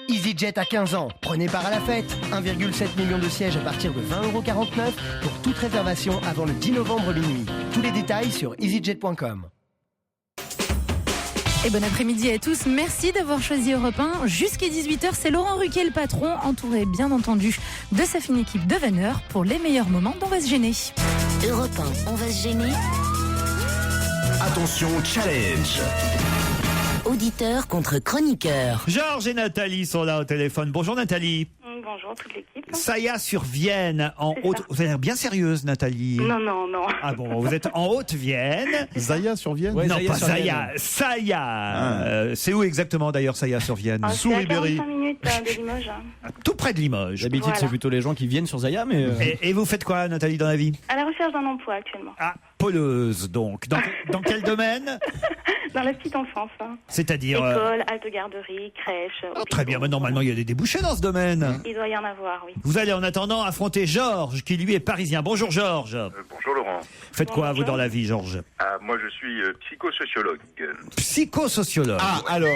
EasyJet a 15 ans. Prenez part à la fête. 1,7 million de sièges à partir de 20,49 € pour toute réservation avant le 10 novembre minuit. Tous les détails sur easyjet.com. Et bon après-midi à tous. Merci d'avoir choisi Europe 1. Jusqu'à 18h, c'est Laurent Ruquier, le patron, entouré bien entendu de sa fine équipe de vanneurs pour les meilleurs moments d'On va se gêner. Europe 1, on va se gêner. Attention, challenge. Auditeur contre chroniqueur. Georges et Nathalie sont là au téléphone. Bonjour Nathalie. Bonjour toute l'équipe. Saya-sur-Vienne, en Haute... Vous avez l'air bien sérieuse Nathalie. Non. Ah bon, vous êtes en Haute-Vienne. Zaya-sur-Vienne? Ouais, non, pas Saya. Saya. C'est où exactement d'ailleurs Saya-sur-Vienne? Sous Ribéry. 45 minutes de Limoges. Tout près de Limoges. D'habitude, Voilà. c'est plutôt les gens qui viennent sur Zaya, mais... Et vous faites quoi Nathalie dans la vie? À la recherche d'un emploi actuellement. Ah, poleuse donc. Dans quel domaine? Dans la petite enfance. C'est-à-dire... École, halte garderie, crèche. Très bien, mais normalement il y a des débouchés dans ce domaine. Il doit y en avoir, oui. Vous allez en attendant affronter Georges, qui lui est parisien. Bonjour Georges. Bonjour Laurent. Faites quoi Bonjour, vous dans Georges. la vie Georges? Moi je suis psychosociologue. Psychosociologue. Ah, alors...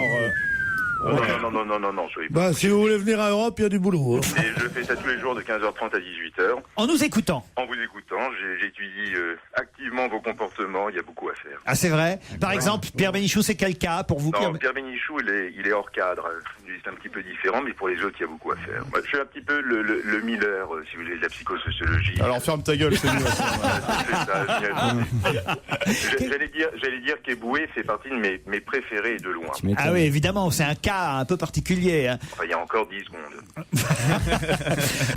Non, soyez pas. Si vous voulez venir à Europe, il y a du boulot. Hein. Et je fais ça tous les jours de 15h30 à 18h. En nous écoutant. En vous écoutant, j'étudie activement vos comportements, il y a beaucoup à faire. Ah c'est vrai. Par exemple, Pierre Bénichou, c'est quel cas pour vous? Non, Pierre Bénichou, il est hors cadre. C'est un petit peu différent, mais pour les autres, il y a beaucoup à faire. Moi, je suis un petit peu le Miller, si vous voulez, de la psychosociologie. Alors ferme ta gueule, c'est mieux. J'allais dire qu'Eboué fait partie de mes préférés de loin. Ah oui, évidemment, c'est un cas un peu particulier. Hein. Enfin, il y a encore 10 secondes.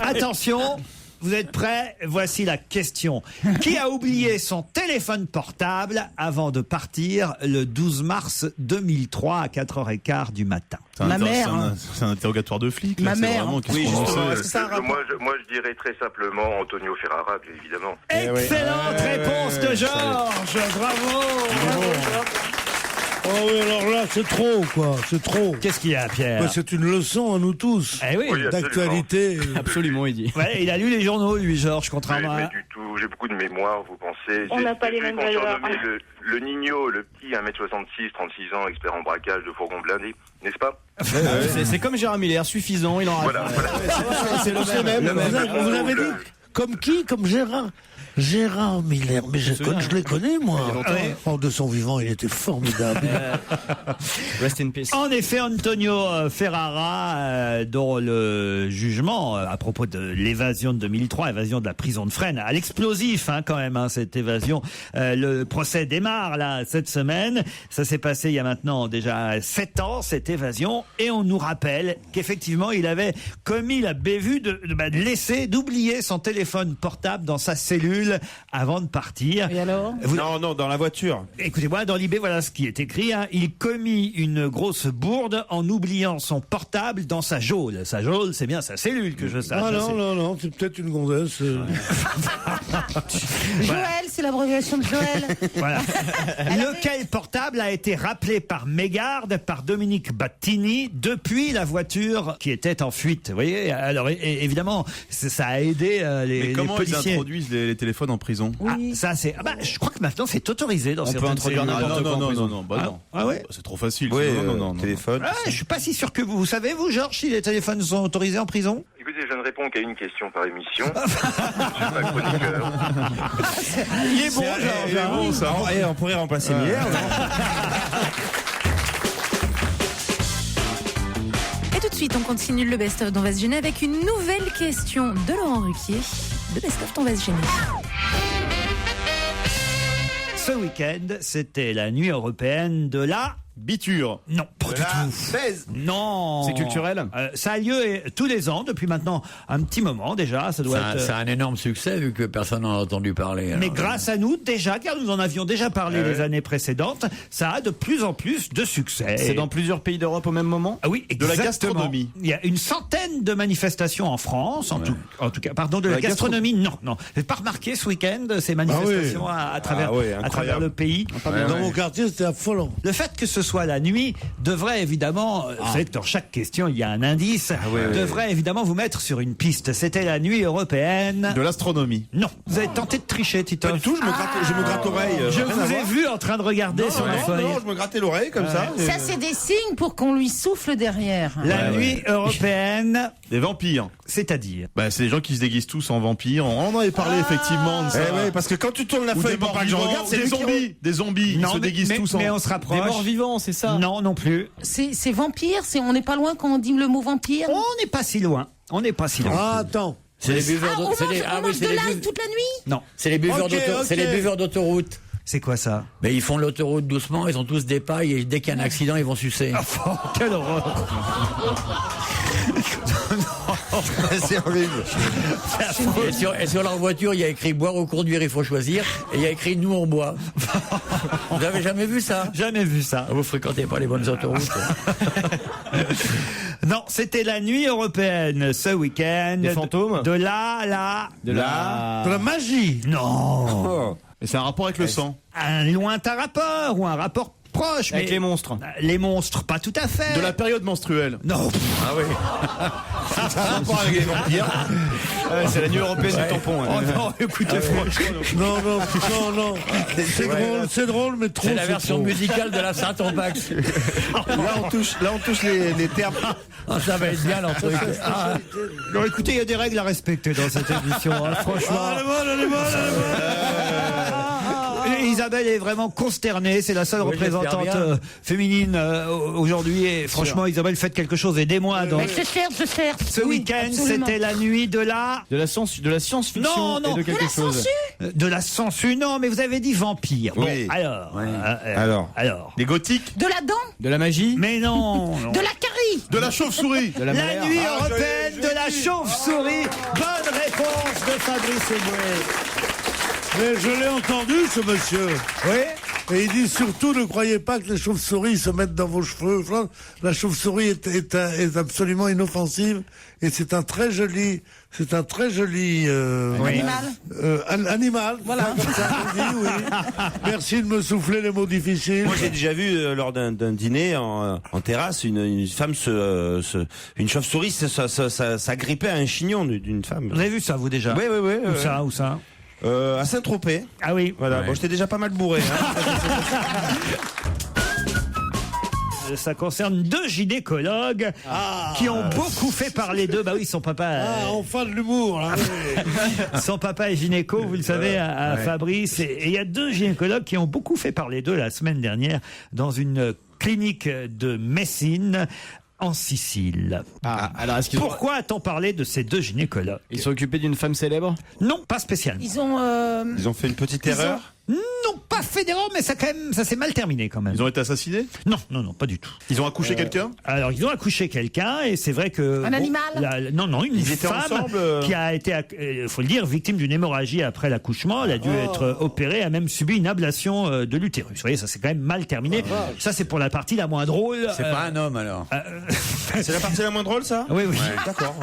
Attention, vous êtes prêts? Voici la question. Qui a oublié son téléphone portable avant de partir le 12 mars 2003 à 4h15 du matin? Ma mère. C'est un interrogatoire de flic. Ma mère. Oui, justement. Moi, je dirais très simplement Antonio Ferrara, bien évidemment. Excellente réponse de Georges. Bravo. Oh oui, alors là, c'est trop, quoi. C'est trop. Qu'est-ce qu'il y a, Pierre? C'est une leçon à nous tous. Eh oui. Oui, D'actualité. Absolument, il dit. Ouais, il a lu les journaux, lui, Georges, contrairement Mais à... du tout, j'ai beaucoup de mémoire, vous pensez. On n'a pas les mêmes valeurs. Le Nino, le petit 1m66, 36 ans, expert en braquage de fourgon blindé, n'est-ce pas? C'est comme Gérard Miller, suffisant, il en rate. Voilà. C'est le même. Vous avez dit comme qui? Comme Gérard? Gérard Miller, mais je les connais, moi. De son vivant, il était formidable. Rest in peace. En effet, Antonio Ferrara, dont le jugement à propos de l'évasion de 2003, évasion de la prison de Fresnes, à l'explosif quand même, cette évasion. Le procès démarre là cette semaine. Ça s'est passé il y a maintenant déjà 7 ans, cette évasion, et on nous rappelle qu'effectivement il avait commis la bévue de d'oublier son téléphone portable dans sa cellule avant de partir. Et alors? Non, dans la voiture. Écoutez-moi, dans l'IB, voilà ce qui est écrit. Il commit une grosse bourde en oubliant son portable dans sa geôle. Sa geôle, c'est bien sa cellule que je sache. Ah non, c'est peut-être une gonzesse. Joël, c'est l'abréviation de Joël. Voilà. Lequel portable a été rappelé par mégarde par Dominique Battini depuis la voiture qui était en fuite. Vous voyez, alors évidemment, ça a aidé les comment ils policiers. introduisent les téléphones en prison? Ça c'est. je crois que maintenant c'est autorisé dans On peut certaines introduire cellules. n'importe quoi en prison. Non. Ah ouais. C'est trop facile. Oui, non. téléphone. Je suis pas si sûr que vous savez, vous, Georges, si les téléphones sont autorisés en prison? Écoutez, je ne réponds qu'à une question par émission. Je suis pas chroniqueur. Il est bon, Georges. Bon, ça. On pourrait remplacer Miller. Et tout de suite, on continue le best-of d'On va se gêner avec une nouvelle question de Laurent Ruquier. Le best-of d'On va se gêner. Ce week-end, c'était la nuit européenne de la Biture. Non, pas du tout. Non. C'est culturel. Ça a lieu tous les ans depuis maintenant un petit moment déjà. Ça doit être. C'est un énorme succès vu que personne n'en a entendu parler. Mais grâce à nous déjà, car nous en avions déjà parlé les années précédentes, ça a de plus en plus de succès. C'est dans plusieurs pays d'Europe au même moment? Ah oui, De la exactement. gastronomie. Il y a une centaine de manifestations en France, en tout cas, pardon, de la gastronomie. Non. Vous n'avez pas remarqué ce week-end ces manifestations à travers le pays? Dans mon quartier, c'était affolant. Le fait que ce soit la nuit, devrait évidemment, vous savez que dans chaque question il y a un indice, devrait évidemment vous mettre sur une piste. C'était la nuit européenne. De l'astronomie. Non, vous avez tenté de tricher, Titoff. Pas du tout, je me gratte l'oreille. Je vous ai vu en train de regarder sur la feuille. Non, je me grattais l'oreille comme ça. Ça, c'est des signes pour qu'on lui souffle derrière. La nuit européenne, Des vampires. c'est-à-dire Bah, c'est des gens qui se déguisent tous en vampires. On en avait parlé effectivement de ça. parce que quand tu tournes la Ou feuille, des morts vivants, des zombies. Des zombies. Ils se déguisent tous en. mais on se rapproche. Des morts vivants, c'est ça? Non, non plus. C'est vampire, on n'est pas loin quand on dit le mot vampire. On n'est pas si loin. On n'est pas si loin. Ah, attends. C'est les buveurs on mange, on mange de les l'ail toute la nuit. Non. C'est les buveurs c'est les buveurs d'autoroute. C'est quoi ça? Mais ils font l'autoroute doucement, ils ont tous des pailles et dès qu'il y a un accident, ils vont sucer. Quelle horreur! C'est horrible. Et sur leur voiture, il y a écrit boire ou conduire, il faut choisir. Et il y a écrit nous on boit. Vous avez jamais vu ça? Jamais vu ça. Vous fréquentez pas les bonnes autoroutes. Non, c'était la nuit européenne ce week-end. Des fantômes? De la De la magie. Non. Et c'est un rapport avec le sang. Un lointain rapport ou un rapport proche. Avec mais les monstres. Les monstres, pas tout à fait. De la période menstruelle. Non. Ah oui. C'est un rapport avec les vampires. C'est la nuit européenne du tampon. Oh non, écoutez, franchement. Non. C'est drôle, mais trop. C'est la version musicale de la Saint-Ompax. Là, on touche les termes. Ah, ça va être bien leur truc. Ah. Non, écoutez, il y a des règles à respecter dans cette émission, hein, franchement. Elle est bonne. Isabelle est vraiment consternée, c'est la seule Oui, représentante j'espère bien. féminine aujourd'hui et franchement Isabelle, faites quelque chose, aidez-moi. Donc, Je cherche. ce week-end c'était la nuit de la science-fiction Non, et de quelque chose. de la sangsue, non mais vous avez dit vampire. Oui. Bon, alors, alors. Les gothiques. De la dent, De la magie. Mais non, non. de la carie. De la chauve-souris. De La nuit européenne de la chauve-souris. Bonne réponse de Fabrice Eboué. Mais je l'ai entendu, ce monsieur. Oui. Et il dit surtout, ne croyez pas que les chauves-souris se mettent dans vos cheveux. La chauve-souris est absolument inoffensive et c'est un très joli animal. Voilà. Comme ça, on dit, oui. Merci de me souffler les mots difficiles. Moi, j'ai déjà vu lors d'un dîner en terrasse une femme une chauve-souris s'agripper à un chignon d'une femme. Vous avez vu ça vous déjà? Oui. Où ça? À Saint-Tropez. Ah oui. Voilà. Bon, j'étais déjà pas mal bourré. Ça concerne 2 gynécologues qui ont beaucoup fait parler d'eux. Bah oui, son papa. Enfin de l'humour. Là, oui. Son papa est gynéco, vous le savez, à Fabrice. Et il y a 2 gynécologues qui ont beaucoup fait parler d'eux la semaine dernière dans une clinique de Messine. En Sicile. Alors, est-ce Pourquoi a-t-on parlé de ces 2 gynécologues? Ils sont occupés d'une femme célèbre? Non, pas spécialement. Ils ont fait une petite erreur. Non, pas fait d'erreur, mais ça s'est mal terminé quand même. Ils ont été assassinés? Non, pas du tout. Ils ont accouché quelqu'un? Alors, ils ont accouché quelqu'un, et c'est vrai que... Un animal? Non, une Ils étaient femme ensemble, qui a été, faut le dire, victime d'une hémorragie après l'accouchement. Elle a dû être opérée, a même subi une ablation de l'utérus. Vous voyez, ça s'est quand même mal terminé. Ça, c'est pour la partie la moins drôle. C'est pas un homme alors. C'est la partie la moins drôle, ça? Oui. D'accord.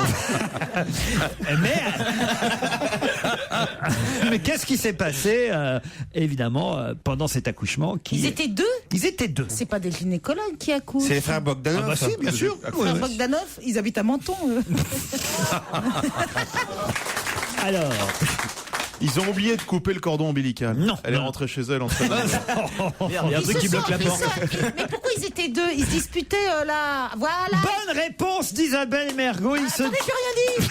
Mais qu'est-ce qui s'est passé, évidemment, pendant cet accouchement Ils étaient 2? Ils étaient 2. C'est pas des gynécologues qui accouchent. C'est les frères Bogdanov. Ah bah si, bien sûr. Frère Bogdanov, ils habitent à Menton, eux. Alors... Ils ont oublié de couper le cordon ombilical. Non. Elle est rentrée chez elle en train de... Il y a un truc qui bloque la porte. Mais pourquoi ils étaient 2? Ils se disputaient là. Voilà. Bonne réponse d'Isabelle Mergo. Attendez, j'ai rien dit.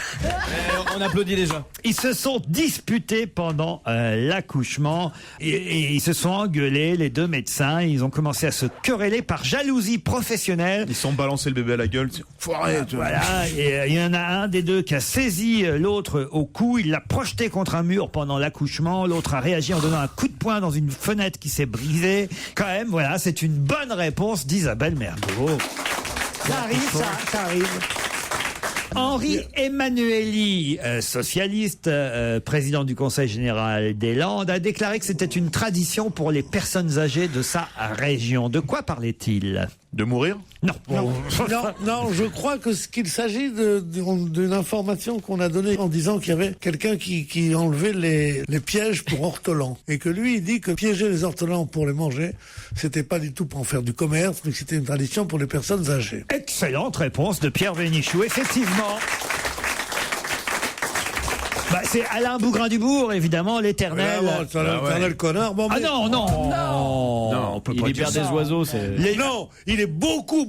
On applaudit déjà. Ils se sont disputés pendant l'accouchement et ils se sont engueulés, les 2 médecins. Ils ont commencé à se quereller par jalousie professionnelle. Ils se sont balancé le bébé à la gueule. Foiré, tu vois. Voilà, et il y en a un des 2 qui a saisi l'autre au cou, il l'a projeté contre un mur pendant l'accouchement, l'autre a réagi en donnant un coup de poing dans une fenêtre qui s'est brisée. Quand même, voilà, c'est une bonne réponse d'Isabelle Mergo. Ça arrive, ça arrive. Henri Emmanuelli, socialiste, président du Conseil général des Landes, a déclaré que c'était une tradition pour les personnes âgées de sa région. De quoi parlait-il ? De mourir? Non. Non, je crois qu'il s'agit d'une information qu'on a donnée en disant qu'il y avait quelqu'un qui enlevait les pièges pour ortolans. Et que lui, il dit que piéger les ortolans pour les manger, c'était pas du tout pour en faire du commerce, mais que c'était une tradition pour les personnes âgées. Excellente réponse de Pierre Bénichou, effectivement. C'est Alain Bougrain-Dubourg, évidemment, l'éternel. L'éternel connard. Bon, mais... Ah non, on peut pas dire ça. Il libère des oiseaux, c'est... Non, il est beaucoup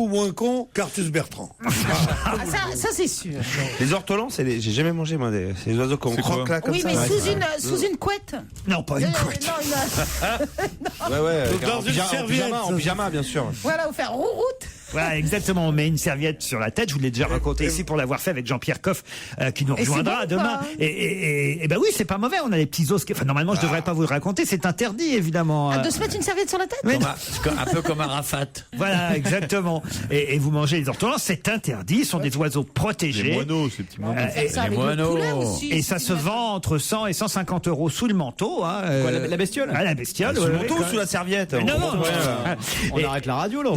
moins con qu'Arthus Bertrand. Ça c'est sûr. Les ortolans, j'ai jamais mangé, moi, c'est les oiseaux qu'on croque là, comme ça. Oui, mais sous une couette. Non, pas une couette. Dans une serviette. En pyjama, bien sûr. Voilà, vous faire rouroute. Voilà, exactement. On met une serviette sur la tête. Je vous l'ai déjà raconté ici pour l'avoir fait avec Jean-Pierre Coff, qui nous rejoindra demain. Et ben oui, c'est pas mauvais. On a les petits os. Enfin, normalement, je devrais pas vous le raconter. C'est interdit, évidemment. De se mettre une serviette sur la tête. Un peu comme un rafate. Voilà, exactement. Et vous mangez les ortolans, c'est interdit. Ce sont des oiseaux protégés. Les moineaux, ces petits moineaux. Les moineaux. Et ça se vend entre 100 et 150 euros sous le manteau. Quoi, la bestiole? La bestiole. Sous le manteau ou sous la serviette? Non. On arrête la radio, là.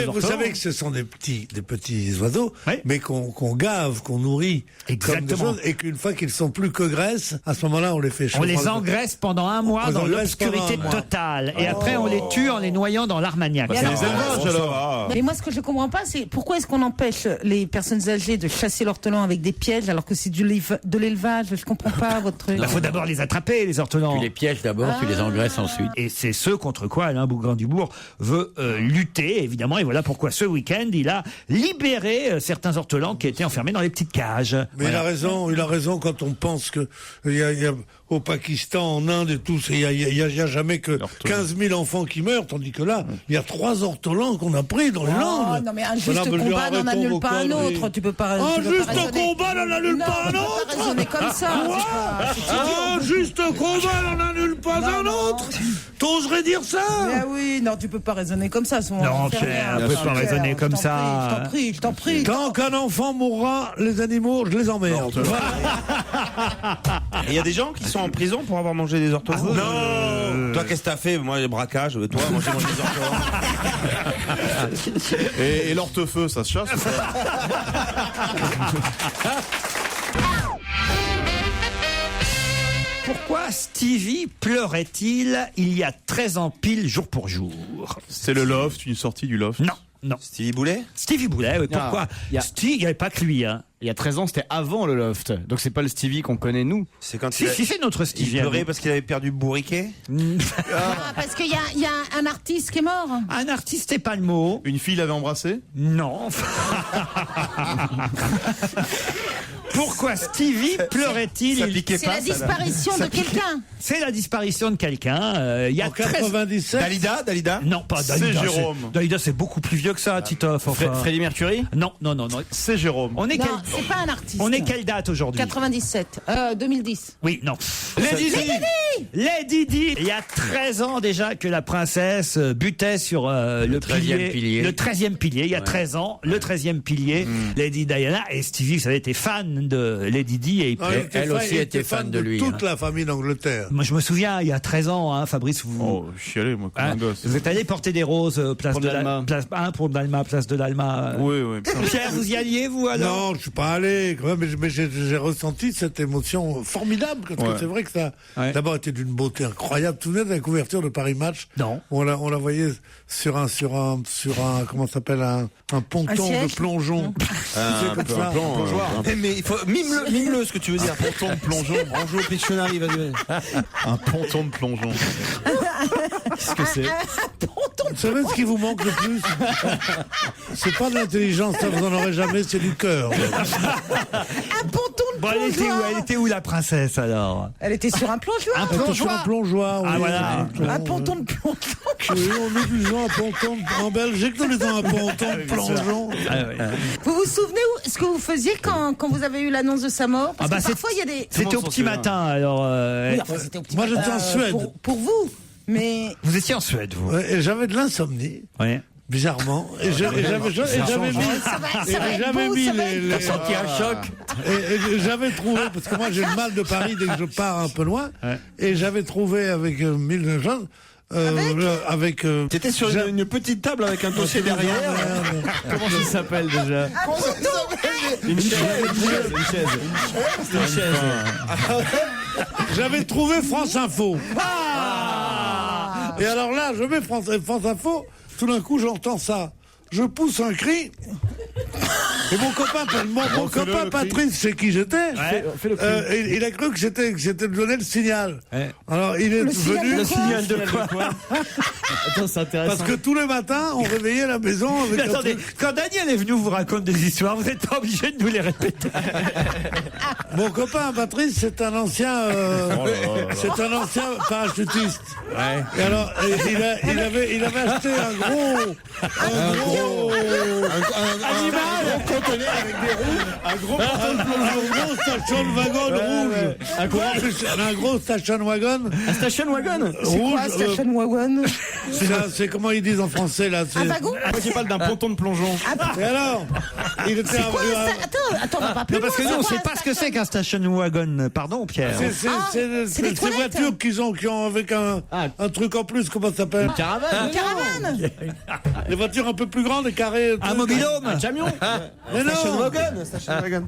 Vous savez que ce sont des petits oiseaux, mais qu'on gave, qu'on nourrit. Exactement. Et qu'une fois qu'ils sont plus que graisse, à ce moment-là, on les fait chauffer. On les engraisse pendant un mois dans l'obscurité totale. Et après, on les tue en les noyant dans l'Armagnac. C'est les élevages, alors. Mais moi, ce que je comprends pas, c'est pourquoi est-ce qu'on empêche les personnes âgées de chasser l'ortolan avec des pièges alors que c'est de l'élevage? Je comprends pas votre truc. Il faut d'abord les attraper, les ortolans. Tu les pièges d'abord, tu les engraisses ensuite. Et c'est ce contre quoi Alain Bougrain-Dubourg veut lutter, évidemment. Et voilà pourquoi ce week-end, il a libéré certains ortolans qui étaient enfermés dans les petites cages. Mais il a raison quand on pense que il y a au Pakistan, en Inde et tout, il y a jamais que 15 000 enfants qui meurent, tandis que là, il y a 3 ortolans qu'on a pris dans les Landes. Non, mais un juste combat n'en annule pas un autre. Tu peux pas. Un juste combat n'en annule pas un autre. Tu peux pas raisonner comme ça. Un juste combat n'en annule pas un autre. T'oserais dire ça? Mais oui, non, tu peux pas raisonner comme ça. Non, Pierre, on peut pas raisonner comme ça. Je t'en prie. Tant qu'un enfant mourra, les animaux, je les emmerde. Il y a des gens qui sont en prison pour avoir mangé des ortolans. Non. Toi, qu'est-ce que t'as fait? Moi, les braquages. Toi, moi, j'ai mangé des ortolans. Et l'ortefeu, ça se chasse ou pas? Pourquoi Stevie pleurait-il il y a 13 ans pile jour pour jour? C'est le loft, une sortie du loft. Non. Stevie Boulet? Stevie Boulet, oui. Pourquoi? Il n'y avait pas que lui, hein. Il y a 13 ans, c'était avant le loft. Donc c'est pas le Stevie qu'on connaît, nous. C'est quand Si, c'est notre Stevie. Il pleurait parce qu'il avait perdu bourriquet? Parce qu'il y a un artiste qui est mort. Un artiste, c'est pas le mot. Une fille l'avait embrassé? Non. Pourquoi Stevie pleurait-il? C'est la disparition de quelqu'un. C'est la disparition de quelqu'un. Il y a 97. Dalida? Non, pas Dalida. C'est Jérôme. Dalida, c'est beaucoup plus vieux que ça, Titoff. Enfin. Freddie Mercury? Non. C'est Jérôme. On est Non, c'est pas un artiste. On est quelle date aujourd'hui? 97. 2010. Oui, non. Lady Di. Il y a 13 ans déjà que la princesse butait sur le 13e pilier. Le 13e pilier. Il y a 13 ans, le 13e pilier. Lady Diana et Stevie, vous avez été fan de Lady Di. Et elle aussi était fan de lui. Toute la famille d'Angleterre. Moi, je me souviens, il y a 13 ans, hein, Fabrice, Oh, je suis allé, moi, comme un gosse. vous êtes allé porter des roses place de l'Alma. Pour Dalma, place de l'Alma. Oui. Pierre, vous y alliez, vous, alors? Non, je suis pas allé, quand même, mais j'ai ressenti cette émotion formidable, parce que c'est vrai que ça a d'abord été d'une beauté incroyable. Tout de même, la couverture de Paris Match. Non. On la voyait sur un, comment ça s'appelle, un ponton de plongeon. Un comme ça. Mais il faut, mime-le, ce que tu veux dire. Un ponton de plongeon. Bonjour, Pictionary, vas-y. Un ponton de plongeon. Qu'est-ce que c'est? Vous savez ce qui vous manque le plus? C'est pas de l'intelligence, ça vous en aurez jamais, c'est du cœur. Un ponton de Bon, elle était où la princesse, alors? Elle était sur un plongeoir. Un plongeoir. Sur un plongeoir, oui. Ah, voilà. Un ponton de plongeon. Oui, on est du genre un ponton. En Belgique, nous disons un ponton de plongeon. Vous vous souvenez ce que vous faisiez quand vous avez eu l'annonce de sa mort? Parce que parfois, il y a des... C'était au petit matin, alors... Oui, enfin, c'était au petit Moi, matin, j'étais en Suède. Pour vous, mais... Vous étiez en Suède, vous? Ouais, et j'avais de l'insomnie. Oui. Bizarrement. Et j'avais mis les Senti un choc. Et j'avais trouvé, parce que moi j'ai le mal de Paris dès que je pars un peu loin, et j'avais trouvé avec 1000 choses avec T'étais sur une petite table avec un dossier derrière. Comment ça s'appelle déjà? Une chaise. J'avais trouvé France Info. Et alors là, je mets France Info, tout d'un coup j'entends ça. Je pousse un cri. Et mon copain Patrice, c'est qui j'étais, il a cru que j'étais donné le signal. Ouais. Alors il est venu. Le signal de quoi? Attends, c'est intéressant. Parce que tous les matins, on réveillait la maison avec. Mais attendez, quand Daniel est venu vous raconter des histoires, vous n'êtes pas obligé de nous les répéter. Mon copain Patrice, c'est un ancien parachutiste. Ouais. Et alors, il avait acheté un gros conteneur avec des roues, un gros station wagon rouge. Un gros station wagon. Un station wagon? C'est quoi un station wagon? C'est comment ils disent en français là? Un wagon? Moi qui parle d'un ponton de plongeon. Et alors, il était Attends, on va pas plus parce que nous, on ne sait pas ce que c'est qu'un station wagon. Pardon, Pierre. C'est ces voitures qui ont avec un truc en plus, comment ça s'appelle? Une caravane. Des voitures un peu plus grandes et carrées. Un mobil-home. Un camion. Mais non.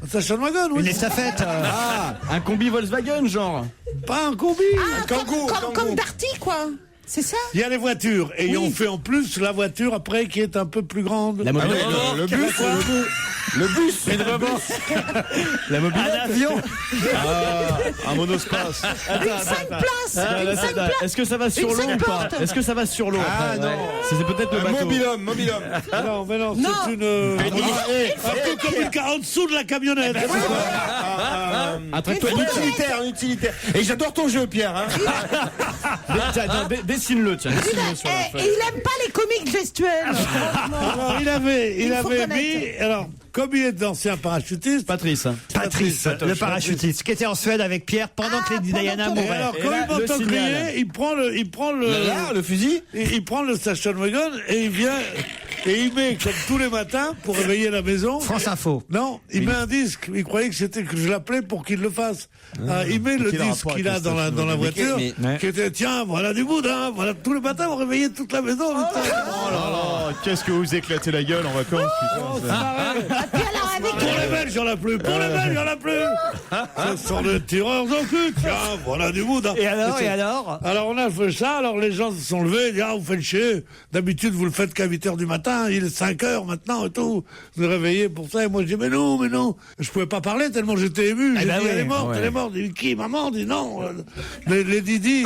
Station wagon, oui. Une estafette. Un combi Volkswagen, genre. Pas un combi. Comme Darty, quoi. C'est ça? Il y a les voitures et ils ont fait en plus la voiture après qui est un peu plus grande. La mobilette. Le bus. La mobilette. Un avion. Un monospace. Une 5 places. Est-ce que ça va sur l'eau ou pas? Est-ce que ça va sur l'eau? Non. C'est peut-être le bateau. Mobil-homme. Non, mais non, c'est une. Un peu comme en dessous de la camionnette. Un tracteur utilitaire. Et j'adore ton jeu, Pierre. Dessine-le, tiens. Et il aime pas les comiques gestuels. Alors, il avait mis. Alors, comme il est ancien parachutiste. Patrice, le parachutiste, qui était en Suède avec Pierre pendant que Lady Diana mourait. Alors, quand il m'entend crier, il prend le fusil. Il prend le station wagon et il vient. Et il met, comme tous les matins, pour réveiller la maison. France Info. Non, il met un disque. Il croyait que je l'appelais pour qu'il le fasse. Il met le disque qu'il a dans la voiture. Qui était, tiens, voilà du boudin. Voilà, tous les matins, on réveillait toute la maison. Oh là là, qu'est-ce que vous éclatez la gueule en vacances, Pour les Belges, il n'y en a plus. Ce sont des tireurs au cul. Tiens, voilà du boudin. Et alors Alors, on a fait ça. Alors, les gens se sont levés. Ils disent, vous faites chier. D'habitude, vous le faites qu'à 8h du matin. Il est 5h maintenant et tout. Vous êtes réveillés pour ça. Et moi, je dis, mais non. Je pouvais pas parler tellement j'étais ému. J'ai dit, elle est morte. Il dit, qui, maman? Dit, non. Les Didi.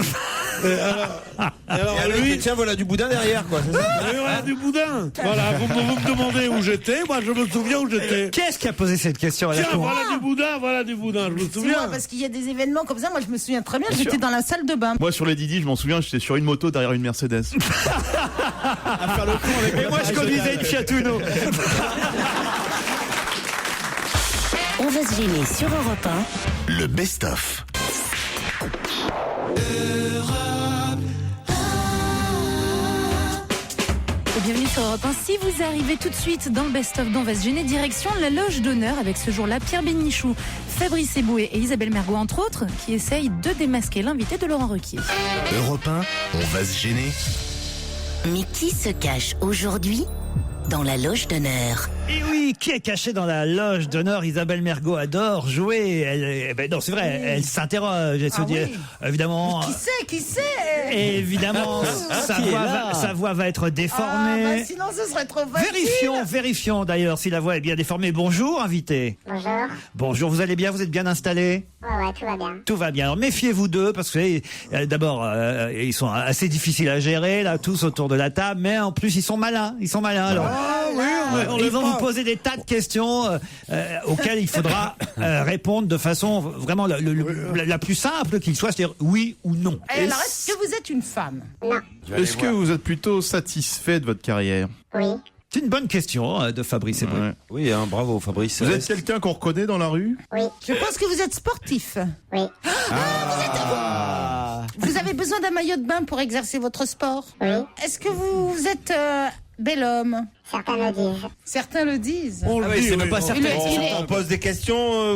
Alors, lui. Tiens, voilà du boudin derrière, quoi. Voilà du boudin. Voilà, vous me demandez où j'étais. Moi, je me souviens où j'étais. Qui est-ce qui a posé cette question à la Tiens, cour? voilà du boudin. Je me souviens. Moi, parce qu'il y a des événements comme ça. Moi, je me souviens très bien. J'étais dans la salle de bain. Moi, sur les Didi, je m'en souviens, j'étais sur une moto derrière une Mercedes. À faire le con avec. Et moi, je conduisais une Fiat Uno. On va se gêner sur Europe 1. Le best-of. Bienvenue sur Europe 1. Si vous arrivez tout de suite dans le best-of d'On va se gêner, direction la loge d'honneur avec ce jour-là Pierre Bénichou, Fabrice Eboué et Isabelle Mergo entre autres, qui essayent de démasquer l'invité de Laurent Ruquier. Europe 1, on va se gêner. Mais qui se cache aujourd'hui dans la loge d'honneur? Et oui, qui est caché dans la loge d'honneur? Isabelle Mergo adore jouer. Non, c'est vrai, elle s'interroge. Elle se dit, évidemment. Qui sait Évidemment, sa voix va être déformée. Sinon, ce serait trop facile. Vérifions d'ailleurs si la voix est bien déformée. Bonjour, invité. Bonjour. Bonjour, vous allez bien? Vous êtes bien installé? Ouais, tout va bien. Tout va bien. Alors méfiez-vous d'eux parce que d'abord, ils sont assez difficiles à gérer, là, tous autour de la table, mais en plus, ils sont malins. Alors, ils vont vous poser des tas de questions auxquelles il faudra répondre de façon vraiment la plus simple qu'il soit, c'est-à-dire oui ou non. Alors, est-ce que vous êtes une femme? Non. Est-ce que vous êtes plutôt satisfait de votre carrière? Oui. C'est une bonne question de Fabrice Eboué. Ouais. Oui, bravo Fabrice. Vous êtes quelqu'un qu'on reconnaît dans la rue? Oui. Je pense que vous êtes sportif. Oui. Vous avez besoin d'un maillot de bain pour exercer votre sport? Oui. Est-ce que vous êtes bel homme. Certains le disent. Certains le disent. On le dit, c'est même pas oui. certain. On pose des questions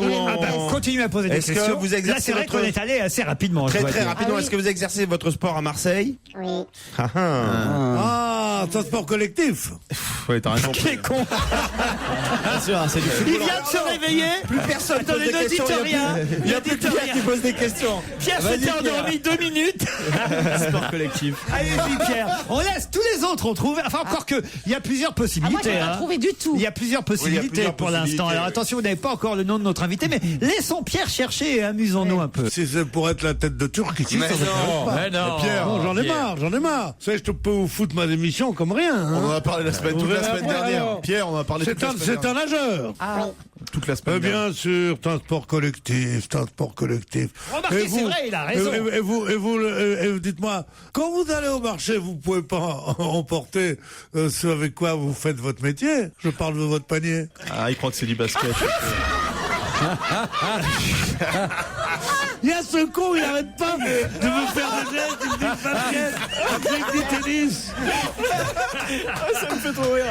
Continuez à poser des Est-ce questions. que vous Là, exercez c'est vrai votre- qu'on est allé assez rapidement. je Très dois très dire. rapidement, Ah oui. est-ce que vous exercez votre sport à Marseille? Oui. Ah, ah. Ah, transport collectif. Ouais, t'as rien Qui est con. Bien sûr, c'est du Il vient de se réveiller. Plus personne pose Attendez, des ne questions. dites rien. Il y a plus Pierre qui pose des questions. Pierre Vas-y, s'était Pierre. endormi 2 minutes. sport collectif. Allez-y, Pierre. On laisse tous les autres ont trouvé. Enfin, encore que, il y a plusieurs Ah, moi, possibilités. j'ai pas hein. trouvé du tout. Il y a plusieurs possibilités plusieurs pour l'instant. possibilités. Alors attention, vous n'avez pas encore le nom de notre invité, mais laissons Pierre chercher et amusons-nous un peu. Si c'est pour être la tête de Turc ici, Mais ça m'intéresse non. pas. Mais non. Pierre, Non, j'en ai marre, j'en ai marre. Tu sais, je te peux vous foutre ma démission comme rien. hein. On en a parlé toute la semaine Ouais, dernière. alors. Pierre, on en a parlé toute la semaine C'est un dernière. nageur. Toute la semaine dernière. Bien sûr, transport collectif, transport collectif. Remarquez, Et c'est vous- vrai, il a raison. Et vous, dites-moi, quand vous allez au marché, vous pouvez pas emporter ce avec quoi vous faites votre métier. Je parle de votre panier. Ah, il croit que c'est du basket. Il y a ce con, il arrête pas de me faire des gestes, il me dit basket, après il dit tennis. Ça me fait trop rire.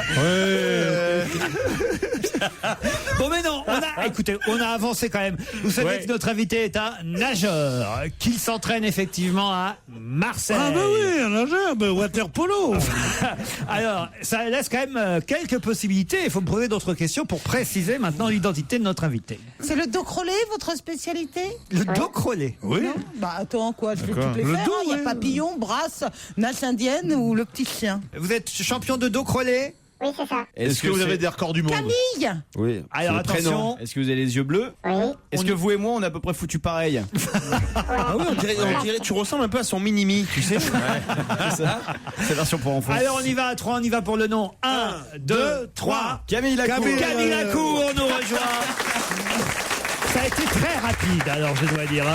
Bon, mais non, écoutez, on a avancé quand même. Vous savez Ouais. que notre invité est un nageur, qu'il s'entraîne effectivement à Marseille. Ah bah oui, un nageur, bah, water polo. Alors, ça laisse quand même quelques possibilités. Il faut me poser d'autres questions pour préciser maintenant l'identité de notre invité. C'est le dos crôlé, votre spécialité? Le dos crôlé. Oui. Non bah attends, quoi, je vais D'accord. toutes les Le faire. dos, hein. Il y a oui. papillon, brasse, nage indienne ou le petit chien. Vous êtes champion de dos crôlé? Oui, c'est ça. Est-ce que vous avez des records du monde? Camille. Oui. Alors attention. Est-ce que vous avez les yeux bleus? Oui. Est-ce que vous et moi, on a à peu près foutu pareil? Ah oui, on dirait, tu ressembles un peu à son mini-mi, tu sais. C'est ça? C'est la version pour enfants. Alors on y va à 3, on y va pour le nom. 1, 2, 3. Camille Lacour. Camille Lacour nous rejoint. Ça a été très rapide, alors je dois dire.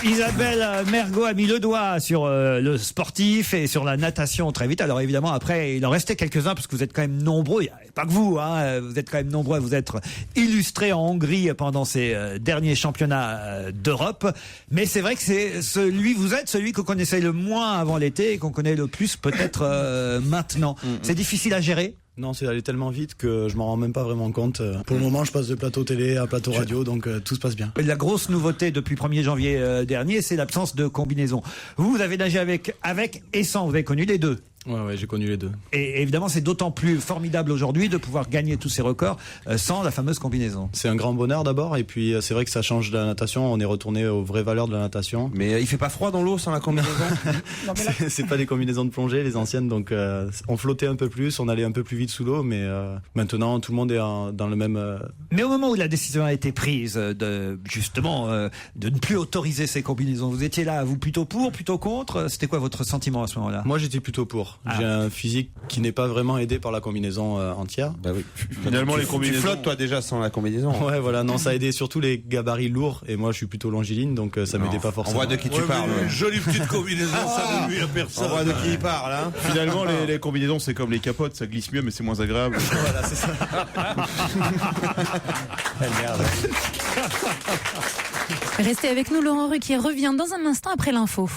Isabelle Mergo a mis le doigt sur le sportif et sur la natation très vite. Alors évidemment, après, il en restait quelques-uns parce que vous êtes quand même nombreux. Il n'y a pas que vous, hein. Vous êtes quand même nombreux à vous être illustrés en Hongrie pendant ces derniers championnats d'Europe. Mais c'est vrai que vous êtes celui qu'on connaissait le moins avant l'été et qu'on connaît le plus peut-être maintenant. C'est difficile à gérer? Non, c'est allé tellement vite que je m'en rends même pas vraiment compte. Pour le moment, je passe de plateau télé à plateau radio, donc tout se passe bien. La grosse nouveauté depuis 1er janvier dernier, c'est l'absence de combinaison. Vous avez nagé avec et sans, vous avez connu les deux. Ouais, j'ai connu les deux. Et évidemment, c'est d'autant plus formidable aujourd'hui de pouvoir gagner tous ces records sans la fameuse combinaison. C'est un grand bonheur d'abord, et puis c'est vrai que ça change de la natation. On est retourné aux vraies valeurs de la natation. Mais il fait pas froid dans l'eau sans la combinaison? C'est pas des combinaisons de plongée, les anciennes, donc on flottait un peu plus, on allait un peu plus vite sous l'eau, mais maintenant tout le monde est dans le même. Mais au moment où la décision a été prise de ne plus autoriser ces combinaisons, vous étiez là, vous plutôt pour, plutôt contre? C'était quoi votre sentiment à ce moment-là? Moi, j'étais plutôt pour. J'ai un physique qui n'est pas vraiment aidé par la combinaison entière. Bah oui. Finalement, les combinaisons. Tu flottes toi déjà sans la combinaison. Ouais, voilà, non, ça a aidé surtout les gabarits lourds, et moi je suis plutôt longiligne, donc ça m'aidait pas forcément. On voit de qui tu parles. Une jolie petite combinaison, ça ne nuit à personne. On voit de qui il parle, hein. Finalement, les combinaisons, c'est comme les capotes, ça glisse mieux, mais c'est moins agréable. Voilà, c'est ça. Merde. Restez avec nous, Laurent Ruquier revient dans un instant après l'info.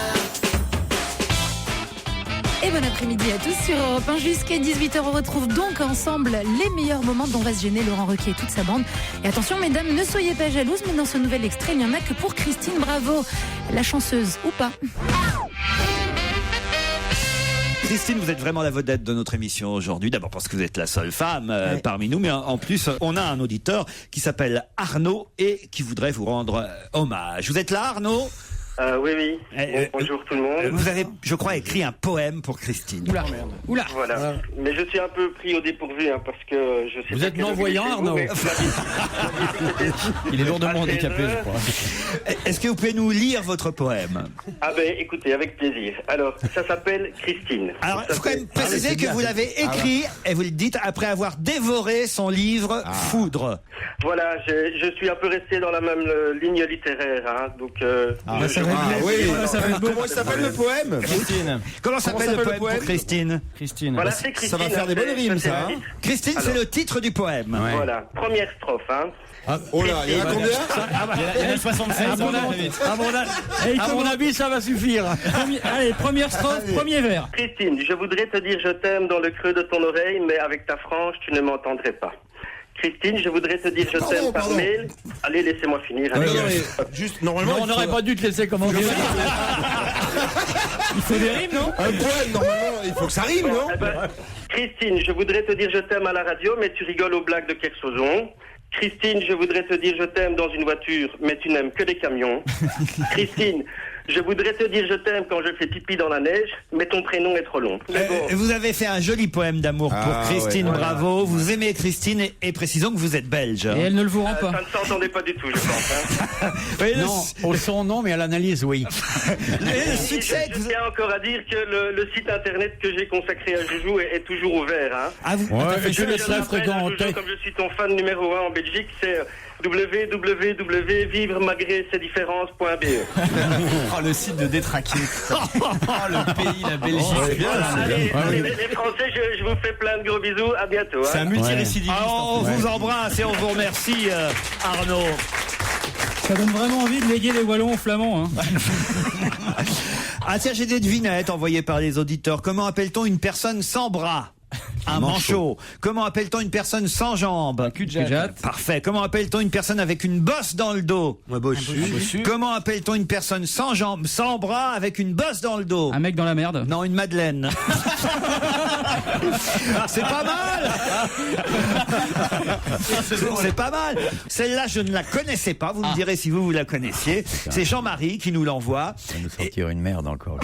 Et bon après-midi à tous sur Europe 1 jusqu'à 18h. On retrouve donc ensemble les meilleurs moments dont va se gêner Laurent Ruquier et toute sa bande. Et attention mesdames, ne soyez pas jalouses, mais dans ce nouvel extrait, il n'y en a que pour Christine Bravo, la chanceuse ou pas. Christine, vous êtes vraiment la vedette de notre émission aujourd'hui. D'abord parce que vous êtes la seule femme parmi nous, mais en plus, on a un auditeur qui s'appelle Arnaud et qui voudrait vous rendre hommage. Vous êtes là, Arnaud? Oui. Bonjour tout le monde. Vous avez, je crois, écrit un poème pour Christine. Oula. Voilà. Mais je suis un peu pris au dépourvu parce que je sais. Vous êtes non-voyant, Arnaud? Il est lourdement handicapé, je crois. Est-ce que vous pouvez nous lire votre poème? Ah ben, écoutez, avec plaisir. Alors, ça s'appelle Christine. Alors, il faut quand même préciser que vous l'avez écrit et vous le dites après avoir dévoré son livre Foudre. Voilà, je suis un peu resté dans la même ligne littéraire, hein, donc. Ça Comment s'appelle le poème, Christine? Comment s'appelle le poème pour Christine? Christine. Voilà, c'est Christine. Ça va faire des bonnes rimes, ça. Christine, c'est le titre du poème. Voilà, première strophe. Hein. Oh là, il y en a combien? Il y en a 76. À mon avis, ça va suffire. Allez, première strophe, premier vers. Christine, je voudrais te dire je t'aime dans le creux de ton oreille, mais avec ta frange, tu ne m'entendrais pas. Christine, je voudrais te dire je t'aime par mail. Allez, laissez-moi finir. Juste, normalement, on n'aurait pas dû te laisser commencer. Il faut des rimes, non? Un poème, normalement, il faut que ça rime, non? Christine, je voudrais te dire je t'aime à la radio, mais tu rigoles aux blagues de Kersozon. Christine, je voudrais te dire je t'aime dans une voiture, mais tu n'aimes que des camions. Christine, je voudrais te dire je t'aime quand je fais pipi dans la neige, mais ton prénom est trop long. Vous avez fait un joli poème d'amour pour Christine, bravo. Vous aimez Christine et précisons que vous êtes belge. Et elle ne le vous rend pas. Ça ne s'entendait pas du tout, je pense. Oui, Non, au son, non, mais à l'analyse, oui. Le succès je tiens encore à dire que le site internet que j'ai consacré à Joujou est toujours ouvert. Hein. Ah, vous... Ouais, je laisserai fréquenter. Comme je suis ton fan numéro 1 en Belgique, c'est www.vivremalgrécesdifférences.be. Oh, le site de détraqué. Oh, le pays, la Belgique. Allez, les Français, je vous fais plein de gros bisous. À bientôt. Hein. C'est un multirécidiviste. On vous embrasse et on vous remercie, Arnaud. Ça donne vraiment envie de léguer les wallons aux flamands. Hein. Ah tiens, j'ai des devinettes envoyées par les auditeurs. Comment appelle-t-on une personne sans bras? Un manchot. Comment appelle-t-on une personne sans jambes? Un cul-de-jatte. Parfait. Comment appelle-t-on une personne avec une bosse dans le dos? Un bossu. Comment appelle-t-on une personne sans jambes, sans bras, avec une bosse dans le dos? Un mec dans la merde. Non, une madeleine. C'est pas mal. C'est pas mal. Celle-là, je ne la connaissais pas. Vous me direz si vous la connaissiez. C'est Jean-Marie qui nous l'envoie. Ça va nous sortir une merde encore.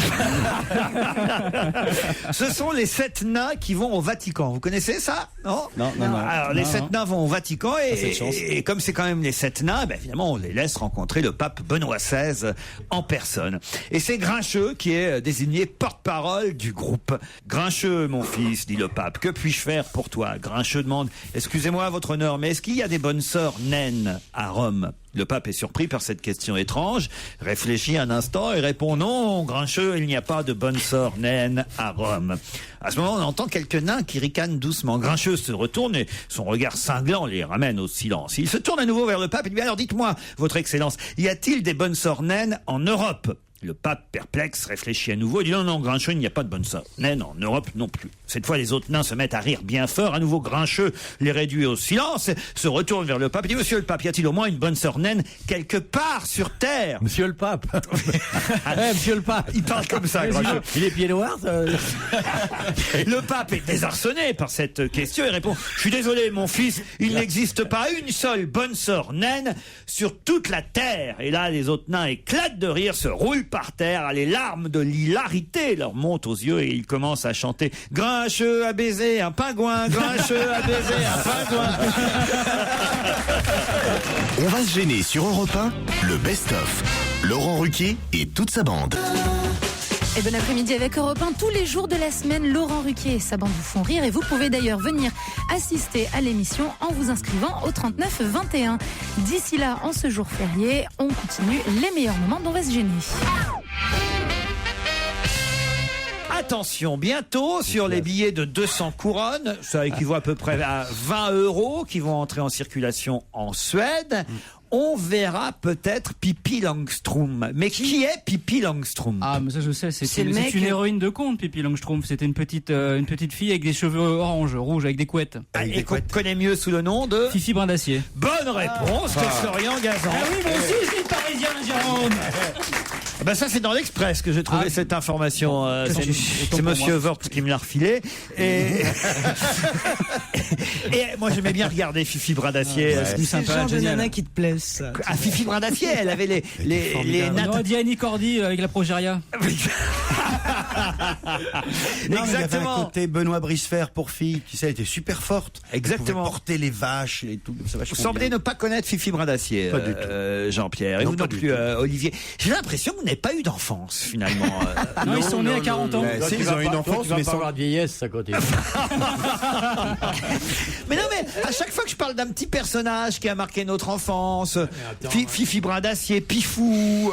Ce sont les 7 nains qui vont au Vatican. Vous connaissez ça? Non. Alors, les 7 nains vont au Vatican et comme c'est quand même les 7 nains, ben, finalement, on les laisse rencontrer le pape Benoît XVI en personne. Et c'est Grincheux qui est désigné porte-parole du groupe. Grincheux, mon fils, dit le pape, que puis-je faire pour toi? Grincheux demande, excusez-moi, votre honneur, mais est-ce qu'il y a des bonnes sœurs naines à Rome? Le pape est surpris par cette question étrange, réfléchit un instant et répond non, Grincheux, il n'y a pas de bonnes sœurs naines à Rome. À ce moment, on entend quelques nains qui ricanent doucement. Grincheux se retourne et son regard cinglant les ramène au silence. Il se tourne à nouveau vers le pape et dit, alors dites-moi, votre excellence, y a-t-il des bonnes sœurs naines en Europe? Le pape, perplexe, réfléchit à nouveau et dit non, Grincheux, il n'y a pas de bonne sœur naine en Europe non plus. Cette fois, les autres nains se mettent à rire bien fort. À nouveau, Grincheux les réduit au silence, se retourne vers le pape et dit, monsieur le pape, y a-t-il au moins une bonne sœur naine quelque part sur Terre? Monsieur le pape. Monsieur le pape. Il parle comme ça, Grincheux. Il est pied noir, ça. Le pape est désarçonné par cette question et répond, je suis désolé, mon fils, il n'existe pas une seule bonne sœur naine sur toute la Terre. Et là, les autres nains éclatent de rire, se roulent par terre, les larmes de l'hilarité leur montent aux yeux et ils commencent à chanter Grincheux a baisé un pingouin, Grincheux a baisé un pingouin. On va se gêner sur Europe 1, le best-of. Laurent Ruquier et toute sa bande. Et bon après-midi avec Europe 1. Tous les jours de la semaine, Laurent Ruquier et sa bande vous font rire. Et vous pouvez d'ailleurs venir assister à l'émission en vous inscrivant au 39 21. D'ici là, en ce jour férié, on continue les meilleurs moments d'On va se gêner. Attention, bientôt sur les billets de 200 couronnes, ça équivaut à peu près à 20 € qui vont entrer en circulation en Suède. On verra peut-être Pippi Langström. Mais qui est Pippi Langström? Ah, mais ça je sais, c'est une héroïne de conte, Pippi Langström. C'était une petite fille avec des cheveux rouges, avec des couettes. Et qu'on connaît mieux sous le nom de Fifi Brindacier. Bonne réponse de Florian Gazan. Ah oui, moi aussi, je suis parisien, Jérôme. Ben ça c'est dans l'Express que j'ai trouvé cette information. C'est Monsieur Wörth qui me l'a refilé. Et moi j'aimais bien regarder Fifi Brindacier. C'est le genre de nana qui te plaît. Ah, Fifi Brindacier, elle avait les On aurait dit Annie Cordy avec la progéria. Non, mais il y avait un Exactement. côté Benoît Brisefer pour fille, qui elle était super forte. Exactement. Elle pouvait porter les vaches et tout. C'est Vous vachement semblez bien. ne pas connaître Fifi Brin d'Acier, Pas du tout. Jean-Pierre. Et Non, vous pas non du plus, tout. Olivier. J'ai l'impression que vous n'avez pas eu d'enfance, finalement. Non, ils sont nés à 40 ans. Si, ils ont une enfance, tu vas mais pas sans. avoir de vieillesse, ça continue. Mais non, mais à chaque fois que je parle d'un petit personnage qui a marqué notre enfance, Fifi Brin d'Acier, Pifou.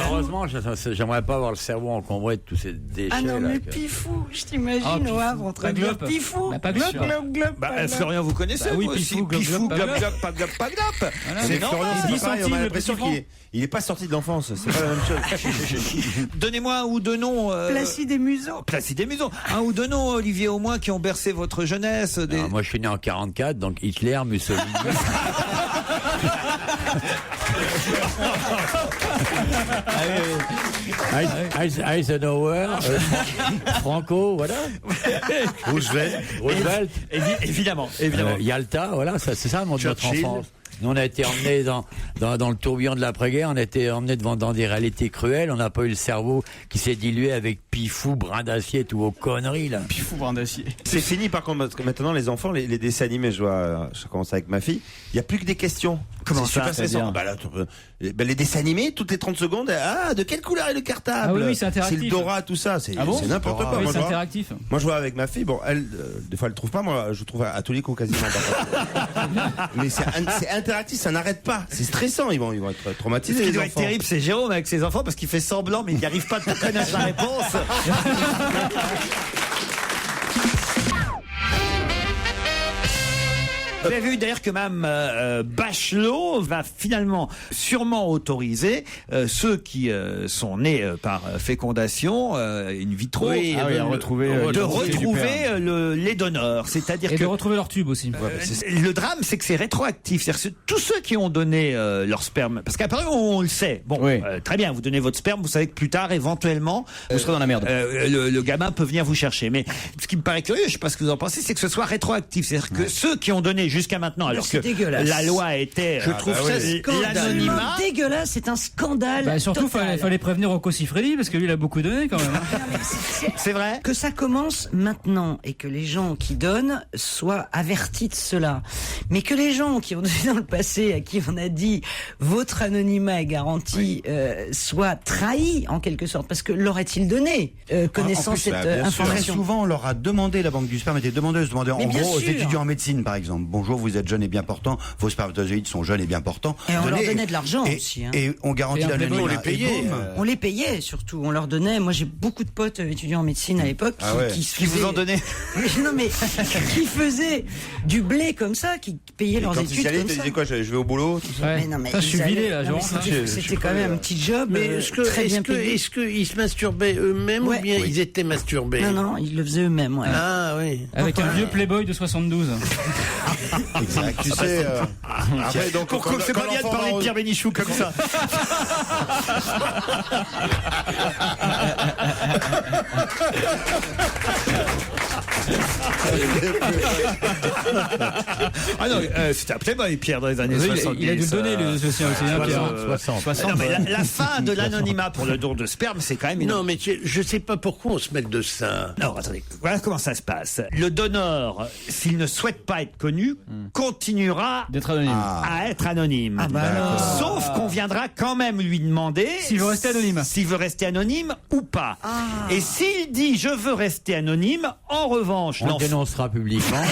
Heureusement, j'aimerais pas avoir le cerveau encombré de tous ces déchets. Ah non, là, mais que- Pifou, je t'imagine Ah, Pifou. au Havre en train de dire Globe. Pifou. Bah, pas globe, Globe. globe, globe. Bah, Florian, vous connaissez Bah oui, vous aussi. Pifou, globe, Pifou, globe, globe, globe. globe, pas globe, pas globe. Voilà. C'est Mais normal. Florian, Et c'est 10 pas pareil, on centimes a le l'impression petit qu'il est pas sorti de l'enfance. C'est pas la même chose. Donnez-moi un ou deux noms. Placide et Museau. Placide et Museau. Un ou deux noms, Olivier, au moins, qui ont bercé votre jeunesse. Non, moi, je suis né en 44, donc Hitler, Mussolini. Eisenhower, Franco, voilà. Roosevelt. Évidemment. Yalta, voilà, ça, c'est ça notre Churchill. enfance. Nous, on a été emmenés dans le tourbillon de l'après-guerre, on a été emmenés dans des réalités cruelles, on n'a pas eu le cerveau qui s'est dilué avec Pifou, Brin d'Acier et tous vos conneries, là. Pifou Brin d'Acier. C'est fini par contre, parce que maintenant les enfants, les dessins animés, je commence avec ma fille, il n'y a plus que des questions. Comment C'est ça, super c'est-à-dire stressant. Bah là, les dessins animés, toutes les 30 secondes, de quelle couleur est le cartable? Ah oui, c'est interactif. le Dora, tout ça, c'est Ah bon n'importe quoi. Oui, Moi, c'est je vois- interactif. Moi, je vois avec ma fille, bon, elle, des fois, elle trouve pas, moi, je trouve à tous les coups quasiment. Mais c'est interactif, ça n'arrête pas. C'est stressant, ils vont être Ce traumatisés. qui les doit être enfants. terrible, c'est Jérôme avec ses enfants parce qu'il fait semblant, mais il n'y arrive pas à connaître la réponse. Vous avez vu d'ailleurs que Mme Bachelot va finalement sûrement autoriser ceux qui sont nés par fécondation in vitro Oui, à retrouver de retrouver les donneurs. C'est-à-dire Et que de retrouver leur tube aussi. le drame, c'est que c'est rétroactif. C'est-à-dire que tous ceux qui ont donné leur sperme, parce qu'après on le sait. Bon, très bien, vous donnez votre sperme, vous savez que plus tard, éventuellement, Vous serez dans la merde. le gamin peut venir vous chercher. Mais ce qui me paraît curieux, je sais pas ce que vous en pensez, c'est que ce soit rétroactif. C'est-à-dire que ceux qui ont donné jusqu'à maintenant, alors que c'est dégueulasse. la loi était, Je trouve ça scandaleux. l'anonymat. Dégueulasse, c'est un scandale. Bah, surtout, total. fallait prévenir Rocco Siffredi parce que lui, il a beaucoup donné quand même. C'est vrai. Que ça commence maintenant et que les gens qui donnent soient avertis de cela. Mais que les gens qui ont donné dans le passé, à qui on a dit votre anonymat est garanti, soient trahis en quelque sorte. Parce que l'auraient-ils donné, connaissant En plus, cette Très information? souvent, on leur a demandé, la Banque du sperme était demandeuse, demandait en Mais bien gros aux sûr. étudiants en médecine, par exemple. Bonjour, vous êtes jeune et bien portant, vos spermatozoïdes sont jeunes et bien portants. Et on leur Donnez- donnait de l'argent et- aussi, hein. Et on garantit Et un l'anonymat. Playboy, on les payait. Et boum. On les payait surtout, on leur donnait. Moi j'ai beaucoup de potes étudiants en médecine à l'époque Ah ouais. qui vous en donnaient. Non mais qui faisaient du blé comme ça, qui payaient leurs Quand études ils y allaient, comme ils te ça. disaient quoi? Je vais au boulot, tout ça. Mais non mais Ça, je suis ils vidé, allaient- là, non, mais genre. c'était quand même un petit job Mais est-ce très bien payé. qu'ils se masturbaient eux-mêmes Ouais. ou bien Oui. ils étaient masturbés? Non, ils le faisaient eux-mêmes. Ouais. Ah oui. Avec un vieux Playboy de 72. Exact. Tu sais, après, donc, Pourquoi c'est pas bien de parler de Pierre Bénichou comme ça? Ah non, c'était un Playboy, Pierre, dans les années Oui, 70. il a dû le donner, lui, aussi, hein, Pierre. 60. Non, mais la fin de l'anonymat pour le don de sperme, c'est quand même une... Non, mais je sais pas pourquoi on se met de ça. Non, attendez, voilà comment ça se passe. Le donneur, s'il ne souhaite pas être connu, continuera D'être anonyme. à être anonyme. Ah bah alors. Sauf qu'on viendra quand même lui demander S'il veut rester anonyme. S'il veut rester anonyme ou pas. Ah. Et s'il dit je veux rester anonyme, en revanche, On le l'enfant... dénoncera publiquement.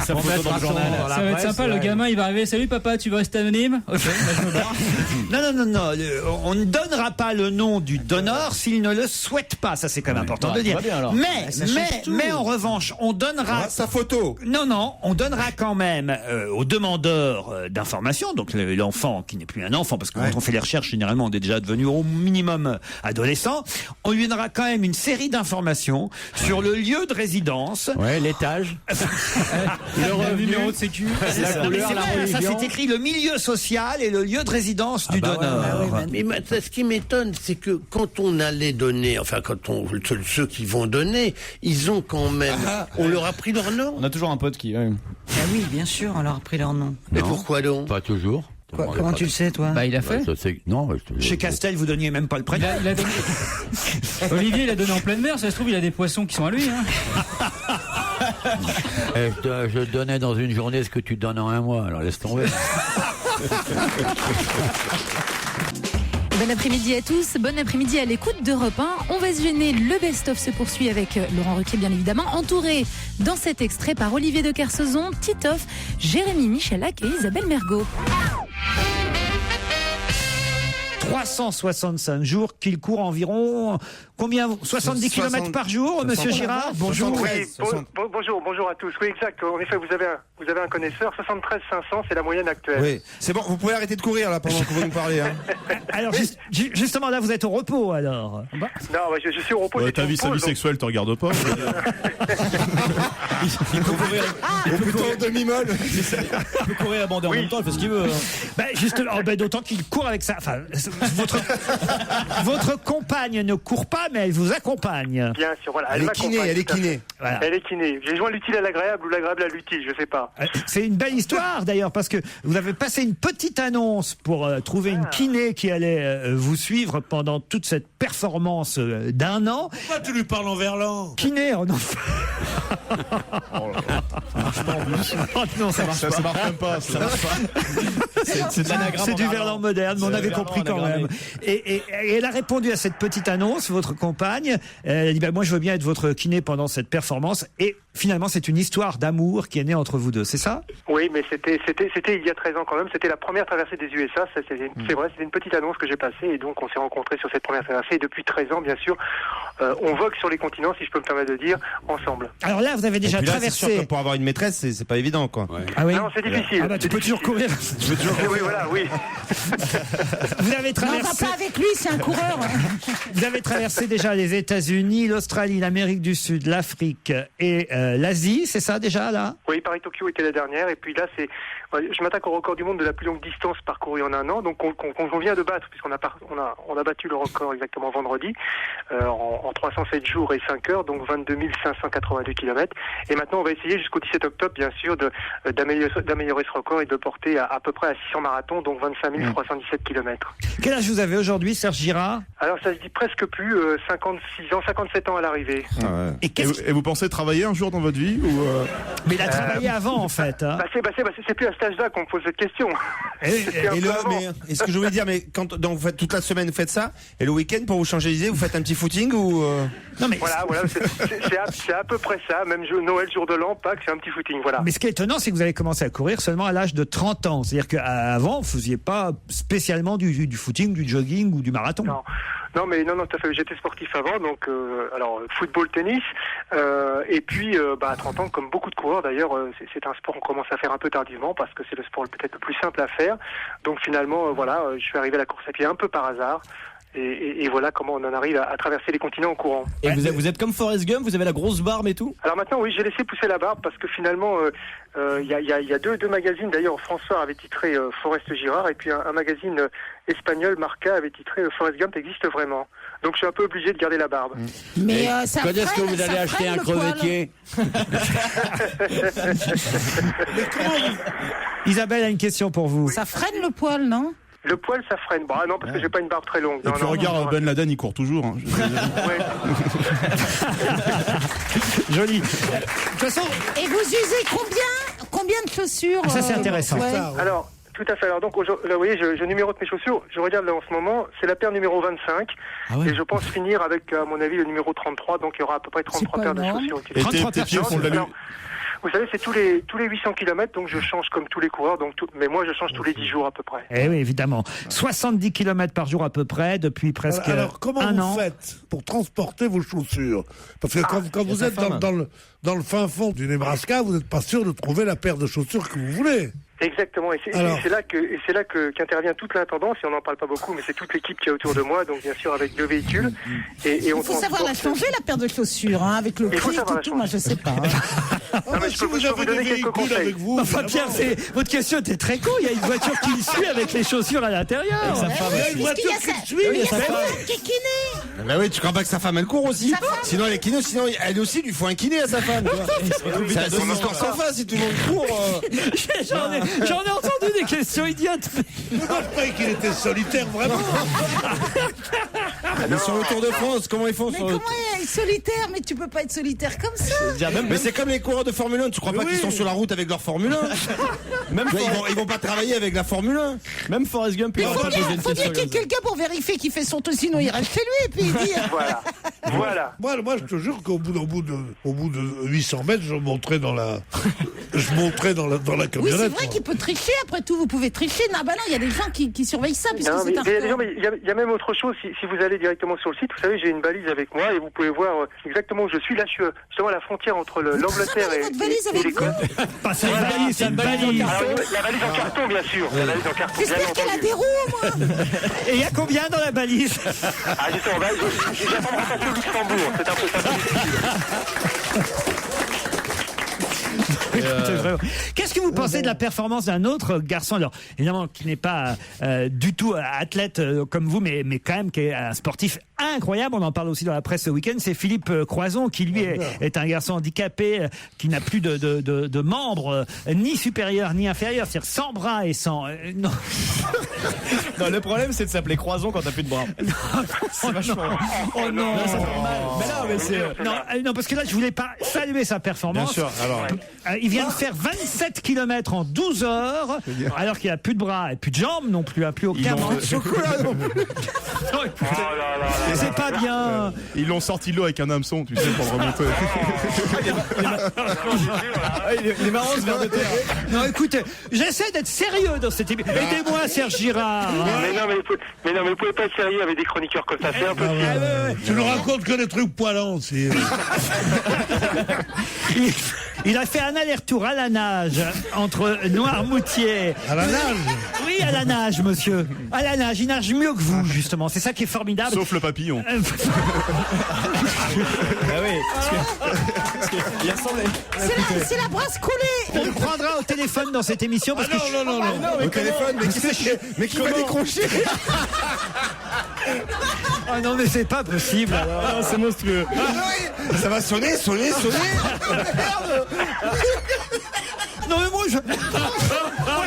Ça On mettra son nom dans la va être presse, sympa, le ouais. gamin il va arriver. Salut papa, tu veux rester anonyme? Ok, bah, je me barre. Non. On ne donnera pas le nom du donneur s'il ne le souhaite pas. Ça, c'est quand même important de le dire. tout va bien, alors. Mais en revanche, on donnera sa photo. Non, on donnera quand même au demandeur d'informations, donc l'enfant qui n'est plus un enfant, parce que quand on fait les recherches, généralement, on est déjà devenu au minimum adolescent. On lui donnera quand même une série d'informations sur le lieu de résidence. Ouais, l'étage. Le numéro de sécu. La Non, mais couleur, c'est la vrai, ça religion. c'est écrit le milieu social et le lieu de résidence du donneur. Mais ce qui m'étonne, c'est que quand on allait donner, enfin ceux qui vont donner, ils ont quand même, on leur a pris leur nom. On a toujours un pote qui. Ah oui, bien sûr, on leur a pris leur nom. Mais pourquoi donc? Pas toujours. Comment tu le sais, toi? Bah, il a fait. Non, Chez Castel, vous donniez même pas le prénom. Il a donné... Olivier, il a donné en pleine mer. Ça se trouve, il a des poissons qui sont à lui. Hein. Je donnais dans une journée ce que tu donnes en un mois. Alors laisse tomber. Bon après-midi à tous, bon après-midi à l'écoute d'Europe 1. On va se gêner, le best-of se poursuit avec Laurent Ruquier bien évidemment, entouré dans cet extrait par Olivier de Kersauzon, Titoff, Jérémy Michalak et Isabelle Mergo. 365 jours qu'il court environ combien 70 km par jour, monsieur Girard. Bonjour. Oui, bonjour à tous. Oui, exact. En effet, vous avez un connaisseur. 73 500, c'est la moyenne actuelle. Oui, c'est bon. Vous pouvez arrêter de courir là pendant que vous nous parlez. Hein. Alors justement là, vous êtes au repos alors. Non, je suis au repos. Sa vie sexuelle, te regarde pas. Il peut courir. Plutôt en demi-molle. Il peut courir à bander en même temps. Il fait ce qu'il veut. Justement, d'autant qu'il court avec ça. Enfin, votre compagne ne court pas, mais elle vous accompagne. Bien sûr, voilà. Elle est kiné. Voilà. Elle est kiné. J'ai joint l'utile à l'agréable ou l'agréable à l'utile, je sais pas. C'est une belle histoire d'ailleurs, parce que vous avez passé une petite annonce pour trouver une kiné qui allait vous suivre pendant toute cette performance d'1 an. Pourquoi tu lui parles en verlan? Kiné, oh non. Non, ça marche même pas. C'est du verlan moderne, mais on avait compris quand même. Et elle a répondu à cette petite annonce, votre compagne. Elle a dit moi je veux bien être votre kiné pendant cette performance. Et finalement c'est une histoire d'amour qui est née entre vous deux, c'est ça? Oui, mais c'était il y a 13 ans quand même. C'était la première traversée des USA. C'est vrai, c'était une petite annonce que j'ai passée et donc on s'est rencontrés sur cette première traversée. Et depuis 13 ans, bien sûr, on vogue sur les continents, si je peux me permettre de dire, ensemble. Alors là, vous avez déjà traversé. C'est sûr que pour avoir une maîtresse, c'est pas évident, quoi. Ouais. Ah oui. Non, c'est difficile. Tu peux toujours courir. Oui, voilà, oui. Vous avez traversé. Non, on va pas avec lui, c'est un coureur. Vous avez traversé déjà les États-Unis, l'Australie, l'Amérique du Sud, l'Afrique et l'Asie, c'est ça déjà là? Oui, Paris-Tokyo était la dernière. Et puis là, je m'attaque au record du monde de la plus longue distance parcourue en 1 an. Donc on vient de battre, puisqu'on a battu le record exactement vendredi en 307 jours et 5 heures, donc 22 582 km. Et maintenant, on va essayer jusqu'au 17 octobre, bien sûr, d'améliorer ce record et de le porter à peu près à 600 marathons, donc 25 317 km. Quel âge vous avez aujourd'hui, Serge Girard? Alors, ça se dit presque plus, 56 ans, 57 ans à l'arrivée. Ah ouais. Et vous pensez travailler un jour dans votre vie ou Mais il a travaillé avant, en fait. Hein. C'est plus à cet âge-là qu'on me pose cette question. Mais est-ce que je voulais dire, mais quand donc vous faites toute la semaine, vous faites ça, et le week-end pour vous changer les idées, vous faites un petit footing ou Non mais voilà, c'est à peu près ça. Même Noël, jour de l'an, Pâques, c'est un petit footing, voilà. Mais ce qui est étonnant, c'est que vous avez commencé à courir seulement à l'âge de 30 ans. C'est-à-dire qu'avant, vous faisiez pas spécialement du footing, du jogging ou du marathon. Non, tout à fait. J'étais sportif avant, donc alors football, tennis, et puis à 30 ans, comme beaucoup de coureurs d'ailleurs, c'est un sport qu'on commence à faire un peu tardivement parce que c'est le sport peut-être le plus simple à faire. Donc finalement, je suis arrivé à la course à pied un peu par hasard. Et voilà comment on en arrive à traverser les continents en courant. Et vous êtes comme Forrest Gump, vous avez la grosse barbe et tout? Alors maintenant, oui, j'ai laissé pousser la barbe parce que finalement, il y a deux magazines. D'ailleurs, François avait titré Forrest Girard et puis un magazine espagnol, Marca, avait titré Forrest Gump existe vraiment. Donc je suis un peu obligé de garder la barbe. Mais ça quand est-ce que vous allez acheter un crevettier? Isabelle a une question pour vous. Ça freine le poil, non? Le poil, ça freine. Non, parce que j'ai pas une barbe très longue. Et puis regarde, Ben Laden, il court toujours. Hein. Joli. De toute façon. Et vous usez combien de chaussures? Ça, c'est intéressant. Alors, tout à fait. Alors donc, là, vous voyez, je numérote mes chaussures. Je regarde là en ce moment, c'est la paire numéro 25. Et je pense finir avec, à mon avis, le numéro 33. Donc, il y aura à peu près 33 paires de chaussures. Et tes pieds font de la lune. Vous savez, c'est tous les 800 km, donc je change comme tous les coureurs, mais moi je change tous les 10 jours à peu près. Eh oui, évidemment. 70 km par jour à peu près, depuis presque alors, comment vous faites pour transporter vos chaussures? Parce que quand vous êtes dans le fin fond du Nebraska, vous n'êtes pas sûr de trouver la paire de chaussures que vous voulez. Exactement, et c'est là qu'intervient toute l'intendance, et on n'en parle pas beaucoup, mais c'est toute l'équipe qui est autour de moi, donc bien sûr avec 2 véhicules. Il faut savoir la changer, la paire de chaussures, avec le prix et tout, moi je sais pas. Non, mais je peux vous donner quelques conseils. Avec vous, enfin Pierre, votre question était très con, il y a une voiture qui le suit avec les chaussures à l'intérieur. Il y a une voiture qui le suit. Il y a sa femme qui est kiné. Bah oui, tu crois pas que sa femme elle court aussi? Sinon elle est kiné, sinon elle aussi lui faut un kiné à sa femme. C'est une histoire sans fin si tout le monde court. J'en ai entendu des questions idiotes. Je croyais qu'il était solitaire, vraiment. Mais sur le Tour de France, comment ils font Mais sur comment être solitaire? Mais tu peux pas être solitaire comme ça. Mais c'est comme les coureurs de Formule 1, tu crois pas qu'ils sont sur la route avec leur Formule 1? Même ils vont pas travailler avec la Formule 1. Même Forrest Gump, il Il aura pas posé une faut bien question. qu'il y ait quelqu'un pour vérifier qu'il fait son tour, sinon il reste chez lui et puis il dit. Voilà. Moi, je te jure qu'au bout de 800 mètres, je monterai dans la Oui, camionnette. c'est vrai qu'il peut tricher, après tout, vous pouvez tricher. Non, bah non, il y a des gens qui surveillent ça, puisque Non, c'est un sport. il y a même autre chose. Si vous allez directement sur le site, vous savez, j'ai une valise avec moi et vous pouvez voir exactement où je suis. Là, je suis justement à la frontière entre l'Angleterre et votre valise avec l'Écosse. C'est une valise, c'est une valise. Alors, la valise en carton, bien sûr. La valise en carton. J'espère qu'elle a des roues, moi. Et il y a combien dans la valise? Ah, justement, j'attends de repasser au Luxembourg. C'est un peu ça. Qu'est-ce que vous pensez de la performance d'un autre garçon, alors évidemment qui n'est pas du tout athlète comme vous, mais quand même qui est un sportif incroyable. On en parle aussi dans la presse ce week-end. C'est Philippe Croison qui lui est un garçon handicapé qui n'a plus de membres ni supérieurs ni inférieurs, c'est-à-dire sans bras et sans non. Non, le problème c'est de s'appeler Croison quand t'as plus de bras. C'est vachement. Oh non, ça fait mal. Mais non, mais c'est non, parce que là je voulais pas saluer sa performance. Bien sûr. Alors. Il vient de faire 27 km en 12 heures, alors qu'il a plus de bras et plus de jambes non plus, plus aucun bras de chocolat non plus. C'est pas bien. Ils l'ont sorti de l'eau avec un hameçon, tu sais, pour le remonter. Il est marrant ce verre de terre. Non, écoutez, j'essaie d'être sérieux dans cette émission. Aidez-moi, Serge Girard. Mais non, mais vous pouvez pas être sérieux avec des chroniqueurs comme ça. C'est un peu. Tu nous racontes que des trucs poilants, c'est. Il a fait un aller-retour à la nage entre Noirmoutier. À la nage? Oui, à la nage, monsieur. À la nage, il nage mieux que vous, justement. C'est ça qui est formidable. Sauf le papillon. Ah oui. Il ressemblait. C'est la brasse coulée. On le prendra au téléphone dans cette émission parce que non. Au téléphone, mais qui va décrocher? Ah non, mais c'est pas possible. Ah, c'est monstrueux. Ça va sonner. Merde. Non mais moi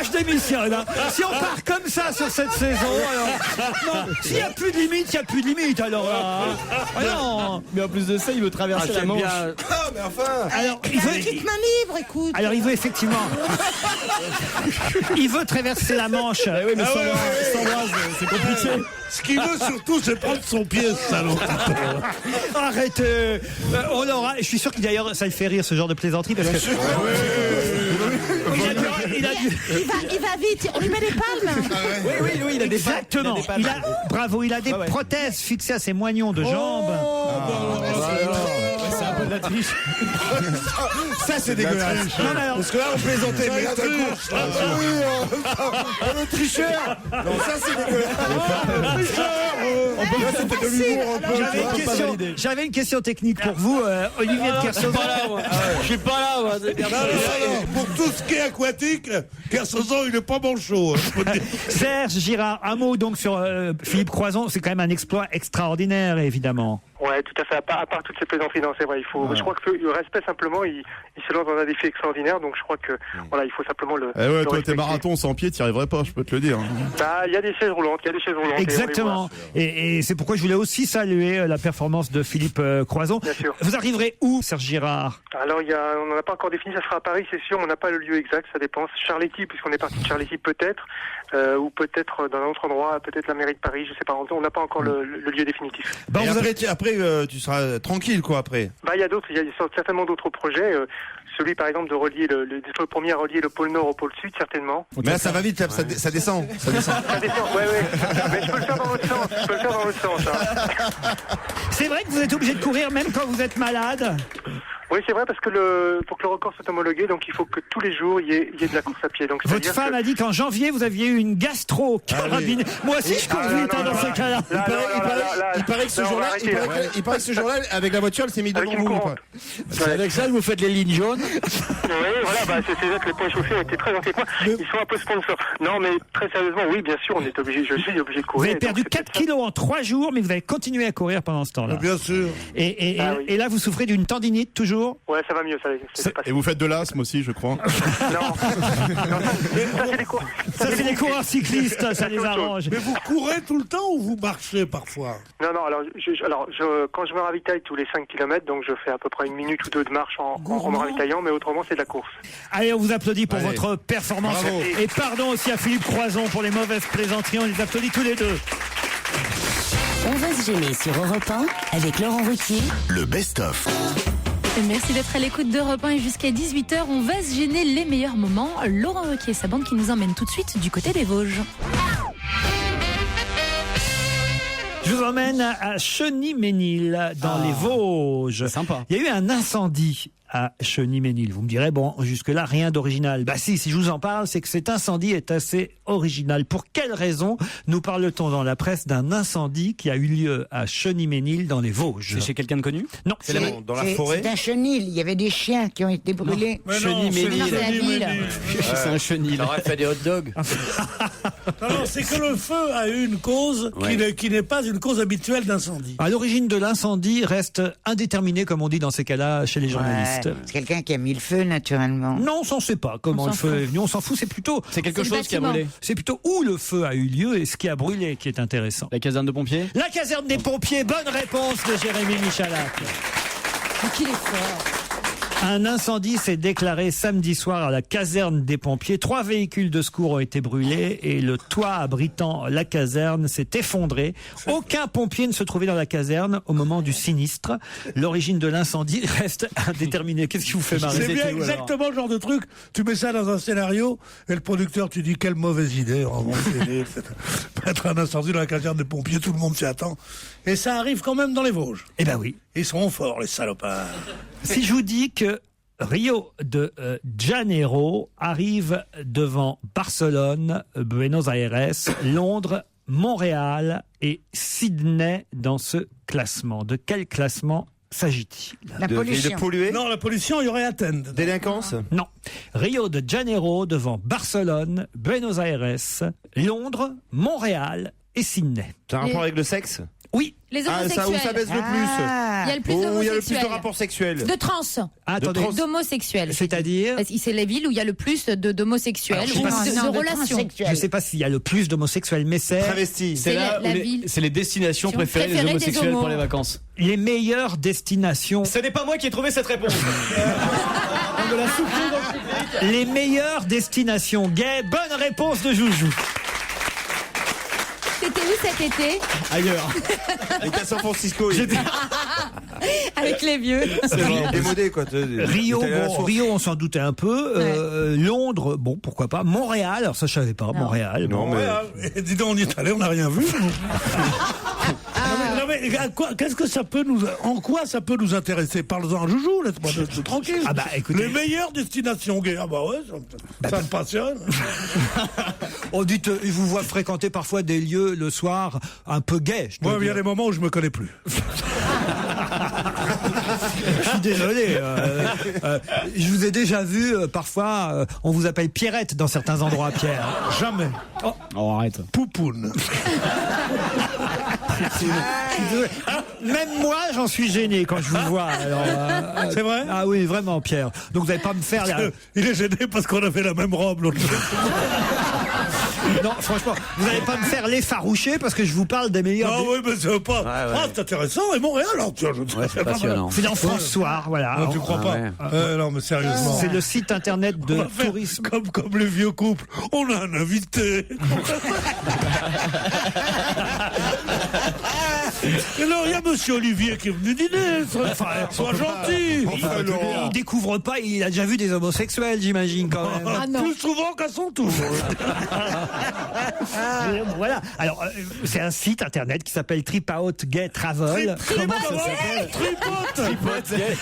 je démissionne. Hein. Si on part comme ça sur cette saison, alors non, s'il n'y a plus de limite, il n'y a plus de limite. Alors là, non. Mais en plus de ça, il veut traverser la Manche. Ah, mais enfin. Alors il veut. Petite main libre, écoute. Alors il veut effectivement. Il veut traverser la Manche. Ah oui, mais sans bras, c'est compliqué. Ce qu'il veut surtout, c'est prendre son pied, ce salaud. Arrêtez. On l'aura. Je suis sûr que d'ailleurs ça le fait rire ce genre de plaisanterie parce que. Il va vite, on lui met des palmes. Oui, il a des palmes. Exactement. Bravo, il a des prothèses fixées à ses moignons de jambes. C'est un peu de la triche. Ça, c'est dégueulasse. Parce que là, on plaisantait. Mais là, d'un coup. Le tricheur. Non, ça, c'est dégueulasse. C'était de l'humour un peu. J'avais une question technique pour vous, Olivier de Kersauzon. Je suis pas là, moi. Pour tout ce qui est aquatique, Kersauzon, il est pas manchot. Serge Girard, un mot donc sur Philippe Croison. C'est quand même un exploit extraordinaire, évidemment. Ouais, tout à fait. À part toutes ces plaisanteries, non, c'est vrai. Je crois que le respect simplement, il se lance dans un défi extraordinaire. Donc je crois que voilà, il faut simplement le. Eh ouais, toi, respecter. tes marathons sans pied, t'y arriverais pas, je peux te le dire. Bah, il y a des chaises roulantes, Exactement. Et c'est pourquoi je voulais aussi saluer la performance de Philippe Croison. Bien sûr. Vous arriverez où, Serge Girard? Alors, on n'en a pas encore défini. Ça sera à Paris, c'est sûr. On n'a pas le lieu exact. Ça dépend. Charletti, puisqu'on est parti de Charletti, peut-être, ou peut-être dans un autre endroit, peut-être la mairie de Paris. Je sais pas. On n'a pas encore le lieu définitif. Bon, après, tu seras tranquille, quoi, après. Bah, il y a certainement d'autres projets. Celui, par exemple, de relier le premier à relier le pôle Nord au pôle Sud, certainement. Mais là, ça va vite, ça descend. Ça descend, ouais. Mais je peux le faire dans l'autre sens. Hein. C'est vrai que vous êtes obligé de courir même quand vous êtes malade? Oui, c'est vrai, parce que pour que le record soit homologué, donc il faut que tous les jours il y ait de la course à pied. Donc, Votre femme a dit qu'en janvier, vous aviez eu une gastro-carabine. Moi aussi, je cours vite dans ce cas-là. Il paraît que ce jour-là, il paraît que ce jour-là, avec la voiture, elle s'est mise devant vous ou pas? C'est avec ça que vous faites les lignes jaunes? Oui, voilà, c'est vrai que les points chauffés ont été très gentils avec moi. Ils sont un peu sponsors. Non, mais très sérieusement, oui, bien sûr, je suis obligé de courir. Vous avez perdu 4 kilos en 3 jours, mais vous avez continué à courir pendant ce temps-là. Bien sûr. Et là, vous souffrez d'une tendinite toujours? Ouais, ça va mieux, ça. Et vous faites de l'asthme aussi, je crois. Non. Ça, c'est des coureurs. Ça, c'est les coureurs cyclistes, ça les arrange. Mais vous courez tout le temps ou vous marchez parfois? Non, alors, quand je me ravitaille tous les 5 km, donc je fais à peu près 1 minute ou 2 de marche en me ravitaillant, mais autrement, c'est de la course. Allez, on vous applaudit pour votre performance. Bravo. Et pardon aussi à Philippe Croison pour les mauvaises plaisanteries. On les applaudit tous les deux. On va se gêner sur Europe 1 avec Laurent Ruquier. Le best-of. Merci d'être à l'écoute d'Europe 1 et jusqu'à 18h, on va se gêner les meilleurs moments. Laurent Ruquier et sa bande qui nous emmène tout de suite du côté des Vosges. Je vous emmène à Cheny-Ménil, dans les Vosges. C'est sympa. Il y a eu un incendie à Cheny-Ménil. Vous me direz, bon, jusque-là, rien d'original. Bah si je vous en parle, c'est que cet incendie est assez original. Pour quelle raison nous parle-t-on dans la presse d'un incendie qui a eu lieu à Cheny-Ménil, dans les Vosges? C'est chez quelqu'un de connu? Non. Dans la forêt? C'est un chenil, il y avait des chiens qui ont été brûlés. Cheny-Ménil. C'est la ville. C'est un chenil. Il aurait fait des hot dogs. Non, c'est que le feu a eu une cause qui n'est pas une cause habituelle d'incendie. À l'origine de l'incendie reste indéterminée, comme on dit dans ces cas-là chez les journalistes. C'est quelqu'un qui a mis le feu, naturellement. Non, on ne sait pas comment le feu est venu. On s'en fout, c'est plutôt... C'est quelque chose qui a brûlé. C'est plutôt où le feu a eu lieu et ce qui a brûlé qui est intéressant. La caserne de pompiers? La caserne des pompiers, bonne réponse de Jérémy Michalak. Mais qu'il est fort. Un incendie s'est déclaré samedi soir à la caserne des pompiers. 3 véhicules de secours ont été brûlés et le toit abritant la caserne s'est effondré. Aucun pompier ne se trouvait dans la caserne au moment du sinistre. L'origine de l'incendie reste indéterminée. Qu'est-ce qui vous fait marrer? C'est bien exactement le genre de truc. Tu mets ça dans un scénario et le producteur, tu dis quelle mauvaise idée. Mettre un incendie dans la caserne des pompiers, tout le monde s'y attend. Et ça arrive quand même dans les Vosges. Eh ben oui. Ils sont forts, les salopards. Si je vous dis que Rio de Janeiro arrive devant Barcelone, Buenos Aires, Londres, Montréal et Sydney dans ce classement. De quel classement s'agit-il? La pollution. De polluer? Non, la pollution, il y aurait Athènes. Délinquance? Non. Rio de Janeiro devant Barcelone, Buenos Aires, Londres, Montréal et Sydney. Ça a un rapport avec le sexe? Oui. Les Ça, homosexuels. où ça baisse le plus? Il y a le plus Où il y a le d'homosexuels. plus de rapports sexuels? De trans. Attendez. D'homosexuels. C'est-à-dire? C'est les villes où il y a le plus d'homosexuels, Alors, je sais pas si- de relations. Je ne sais pas s'il y a le plus d'homosexuels, mais c'est... Travesti. C'est la ville. C'est les destinations préférées des préférées des homosexuels homos. pour les vacances. Les meilleures destinations... Ce n'est pas moi qui ai trouvé cette réponse. On me l'a soufflé dans le public. Les meilleures destinations gays. Bonne réponse de Joujou. C'était où cet été? Ailleurs. Et à San Francisco. Avec les vieux. Démodé, quoi. Rio, on s'en doutait un peu. Londres, bon, pourquoi pas. Montréal, alors ça je savais pas. Montréal. Non, bon. mais... Et dis donc, on y est allé, on n'a rien vu. Non mais qu'est-ce que ça peut en quoi ça peut nous intéresser? Parle-en à Joujou, laisse-moi tranquille. Ah bah écoutez. Les meilleures destinations gays. Ah bah ouais, ça me passionne. On dit, il vous voit fréquenter parfois des lieux le soir un peu gays. Moi, il y a des moments où je me connais plus. Je suis désolé. Je vous ai déjà vu parfois. On vous appelle Pierrette dans certains endroits, Pierre. Jamais. Oh, arrête. Poupoune. Même moi, j'en suis gêné quand je vous vois. Alors, c'est vrai? Ah oui, vraiment, Pierre. Donc vous n'allez pas me faire la... Il est gêné parce qu'on avait la même robe l'autre jour. Non, franchement, vous n'allez pas me faire l'effaroucher parce que je vous parle des meilleurs... Ah oui, mais c'est pas... Ah, c'est intéressant. Et Montréal, alors, tiens, c'est passionnant. C'est dans France Soir, voilà. Non, tu crois pas? Non, mais sérieusement. C'est le site internet de tourisme. Comme les vieux couples. On a un invité. Et non, il y a monsieur Olivier qui est venu dîner. Sois gentil. Il découvre pas, il a déjà vu des homosexuels, j'imagine, quand même. Ah non. Plus souvent qu'à son tour. Mais voilà. Alors, c'est un site internet qui s'appelle Tripout Gay Travel. Comment ça s'appelle? Tripote gay.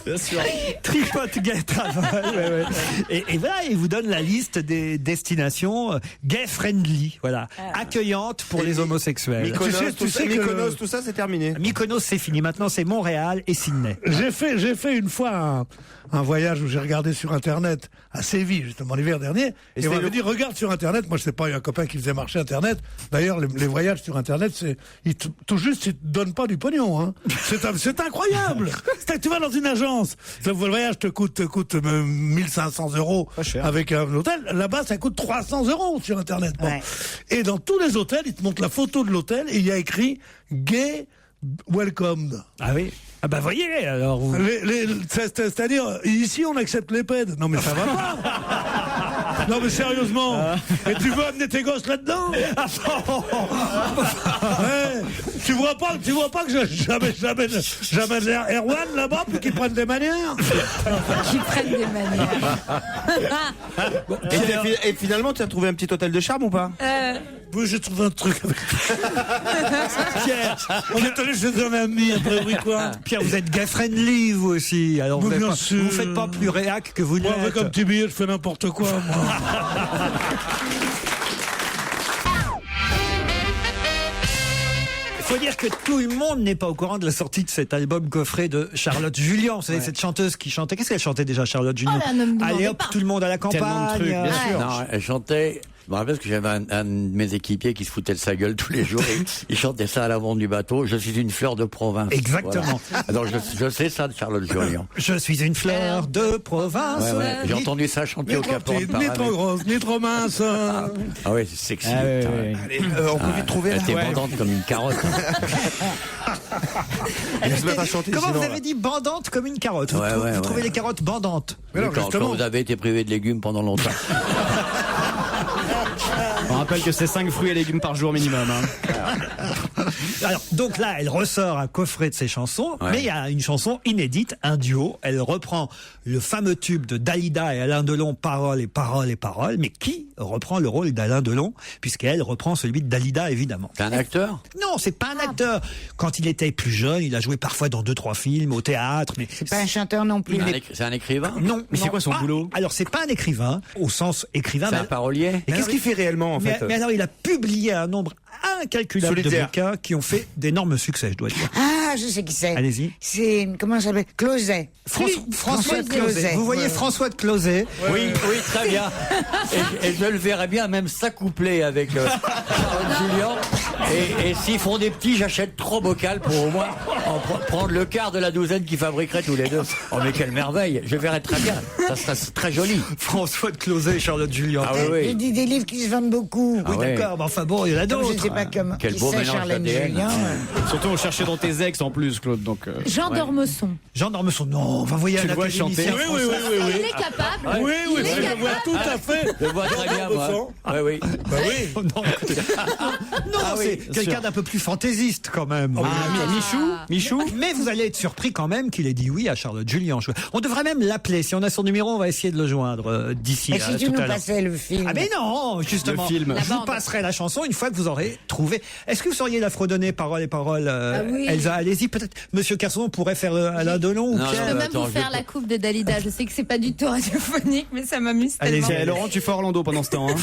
Bien sûr. Tripote Gay Travel. Ouais. Et voilà, il vous donne la liste des destinations gay friendly, voilà, accueillantes pour les homosexuels. Mykonos, tu sais que Mykonos, tout ça, c'est terminé. Mykonos, c'est fini. Maintenant, c'est Montréal et Sydney. J'ai fait une fois un voyage où j'ai regardé sur Internet à Séville, justement, l'hiver dernier. Et on m'avait dit, regarde sur Internet. Moi, je sais pas, il y a un copain qui faisait marcher Internet. D'ailleurs, les voyages sur Internet, tout juste, ils te donnent pas du pognon, hein. C'est incroyable. Tu vas dans une agence. Le voyage te coûte 1500 € avec un hôtel. Là-bas, ça coûte 300 € sur Internet. Bon. Ouais. Et dans tous les hôtels, ils te montrent la photo de l'hôtel et il y a écrit gay welcome. Ah oui. Ah bah voyez, alors vous... C'est-à-dire, ici on accepte les pèdes. Non mais ça va pas. Non mais sérieusement. Et tu veux amener tes gosses là-dedans? Ouais. Tu vois pas que j'amène Erwan là-bas pour qu'ils prennent des manières? Qu'ils prennent des manières. Et finalement, tu as trouvé un petit hôtel de charme ou pas? Oui, j'ai trouvé un truc avec Pierre. On est allé chez un ami après, oui quoi. Pierre, vous êtes gay friendly vous aussi. Alors vous faites pas plus réac que vous l'êtes. Moi, avec un petit billet, je fais n'importe quoi. Moi. Il faut dire que tout le monde n'est pas au courant de la sortie de cet album coffret de Charlotte Julien. Vous savez, cette chanteuse qui chantait. Qu'est-ce qu'elle chantait déjà, Charlotte Julien? Allez hop, tout le monde à la campagne. Tellement de trucs, bien sûr. Non, elle chantait. Je me rappelle parce que j'avais un de mes équipiers qui se foutait de sa gueule tous les jours et il chantait ça à l'avant du bateau. Je suis une fleur de province. Exactement. Voilà. Alors je sais ça de Charlotte Julien. Je suis une fleur de province. Ouais. J'ai entendu ça chanter au Cap Horn. Ni trop grosse, ni trop mince. Ah ouais, c'est sexy. Allez, on peut vite trouver. Elle était bandante comme une carotte. Comment vous avez dit bandante comme une carotte? Vous trouvez les carottes bandantes? Quand vous avez été privé de légumes pendant longtemps. On rappelle que c'est 5 fruits et légumes par jour minimum. Hein. Alors, donc là, elle ressort un coffret de ses chansons, mais il y a une chanson inédite, un duo. Elle reprend le fameux tube de Dalida et Alain Delon, Paroles et paroles et paroles. Mais qui reprend le rôle d'Alain Delon? Puisqu'elle reprend celui de Dalida, évidemment. C'est un acteur? Non, c'est pas un acteur. Quand il était plus jeune, il a joué parfois dans 2-3 films, au théâtre. Mais c'est pas un chanteur non plus. C'est un écrivain? Non. Mais c'est quoi son boulot? Alors, c'est pas un écrivain, au sens écrivain. C'est un parolier? Et qu'est-ce qu'il fait réellement, en fait? Mais alors, il a publié un nombre incalculable de bouquins qui ont fait d'énormes succès, je dois dire. Ah, je sais qui c'est. Allez-y. C'est, comment ça s'appelle? Closet. François de Closet. Vous voyez François de Closet? Oui, très bien. Et je le verrais bien même s'accoupler avec Julien. Et s'ils font des petits, j'achète 3 bocals pour au moins prendre le quart de la douzaine qu'ils fabriqueraient tous les deux. Oh mais quelle merveille. Je verrais très bien. Ça serait très joli. François de Closet et Charlotte Julien. Ah oui. Il dit des livres qui se vendent beaucoup. Oui, d'accord. Mais enfin bon, il y en a d'autres. Je sais pas comment. Quel beau mélange Charlotte Julien. Surtout, on cherchait dans tes ex en plus, Claude. Donc, Jean d'Ormesson. Jean d'Ormesson, non, on va voyer tu le vois chanter. Oui. Il est capable. Oui, je le vois tout à fait. Je le vois très bien, moi. Oui. Bah oui. Non, c'est quelqu'un d'un peu plus fantaisiste quand même. Michou. Mais vous allez être surpris quand même qu'il ait dit oui à Charlotte Julien. On devrait même l'appeler. Si on a son numéro, on va essayer de le joindre d'ici à tout à l'heure. Si tu nous passais le film. Ah mais non, justement. Le film. Je vous passerai la chanson une fois que vous aurez trouvé. Est-ce que vous sauriez la fredonner paroles et paroles, oui. Elsa? Allez-y, peut-être. Monsieur Kersson pourrait faire Alain Delon ou Pierre. Je peux même vous faire la coupe de Dalida. Je sais que c'est pas du tout radiophonique, mais ça m'amuse tellement. Allez, Laurent, tu fais Orlando pendant ce temps. Hein.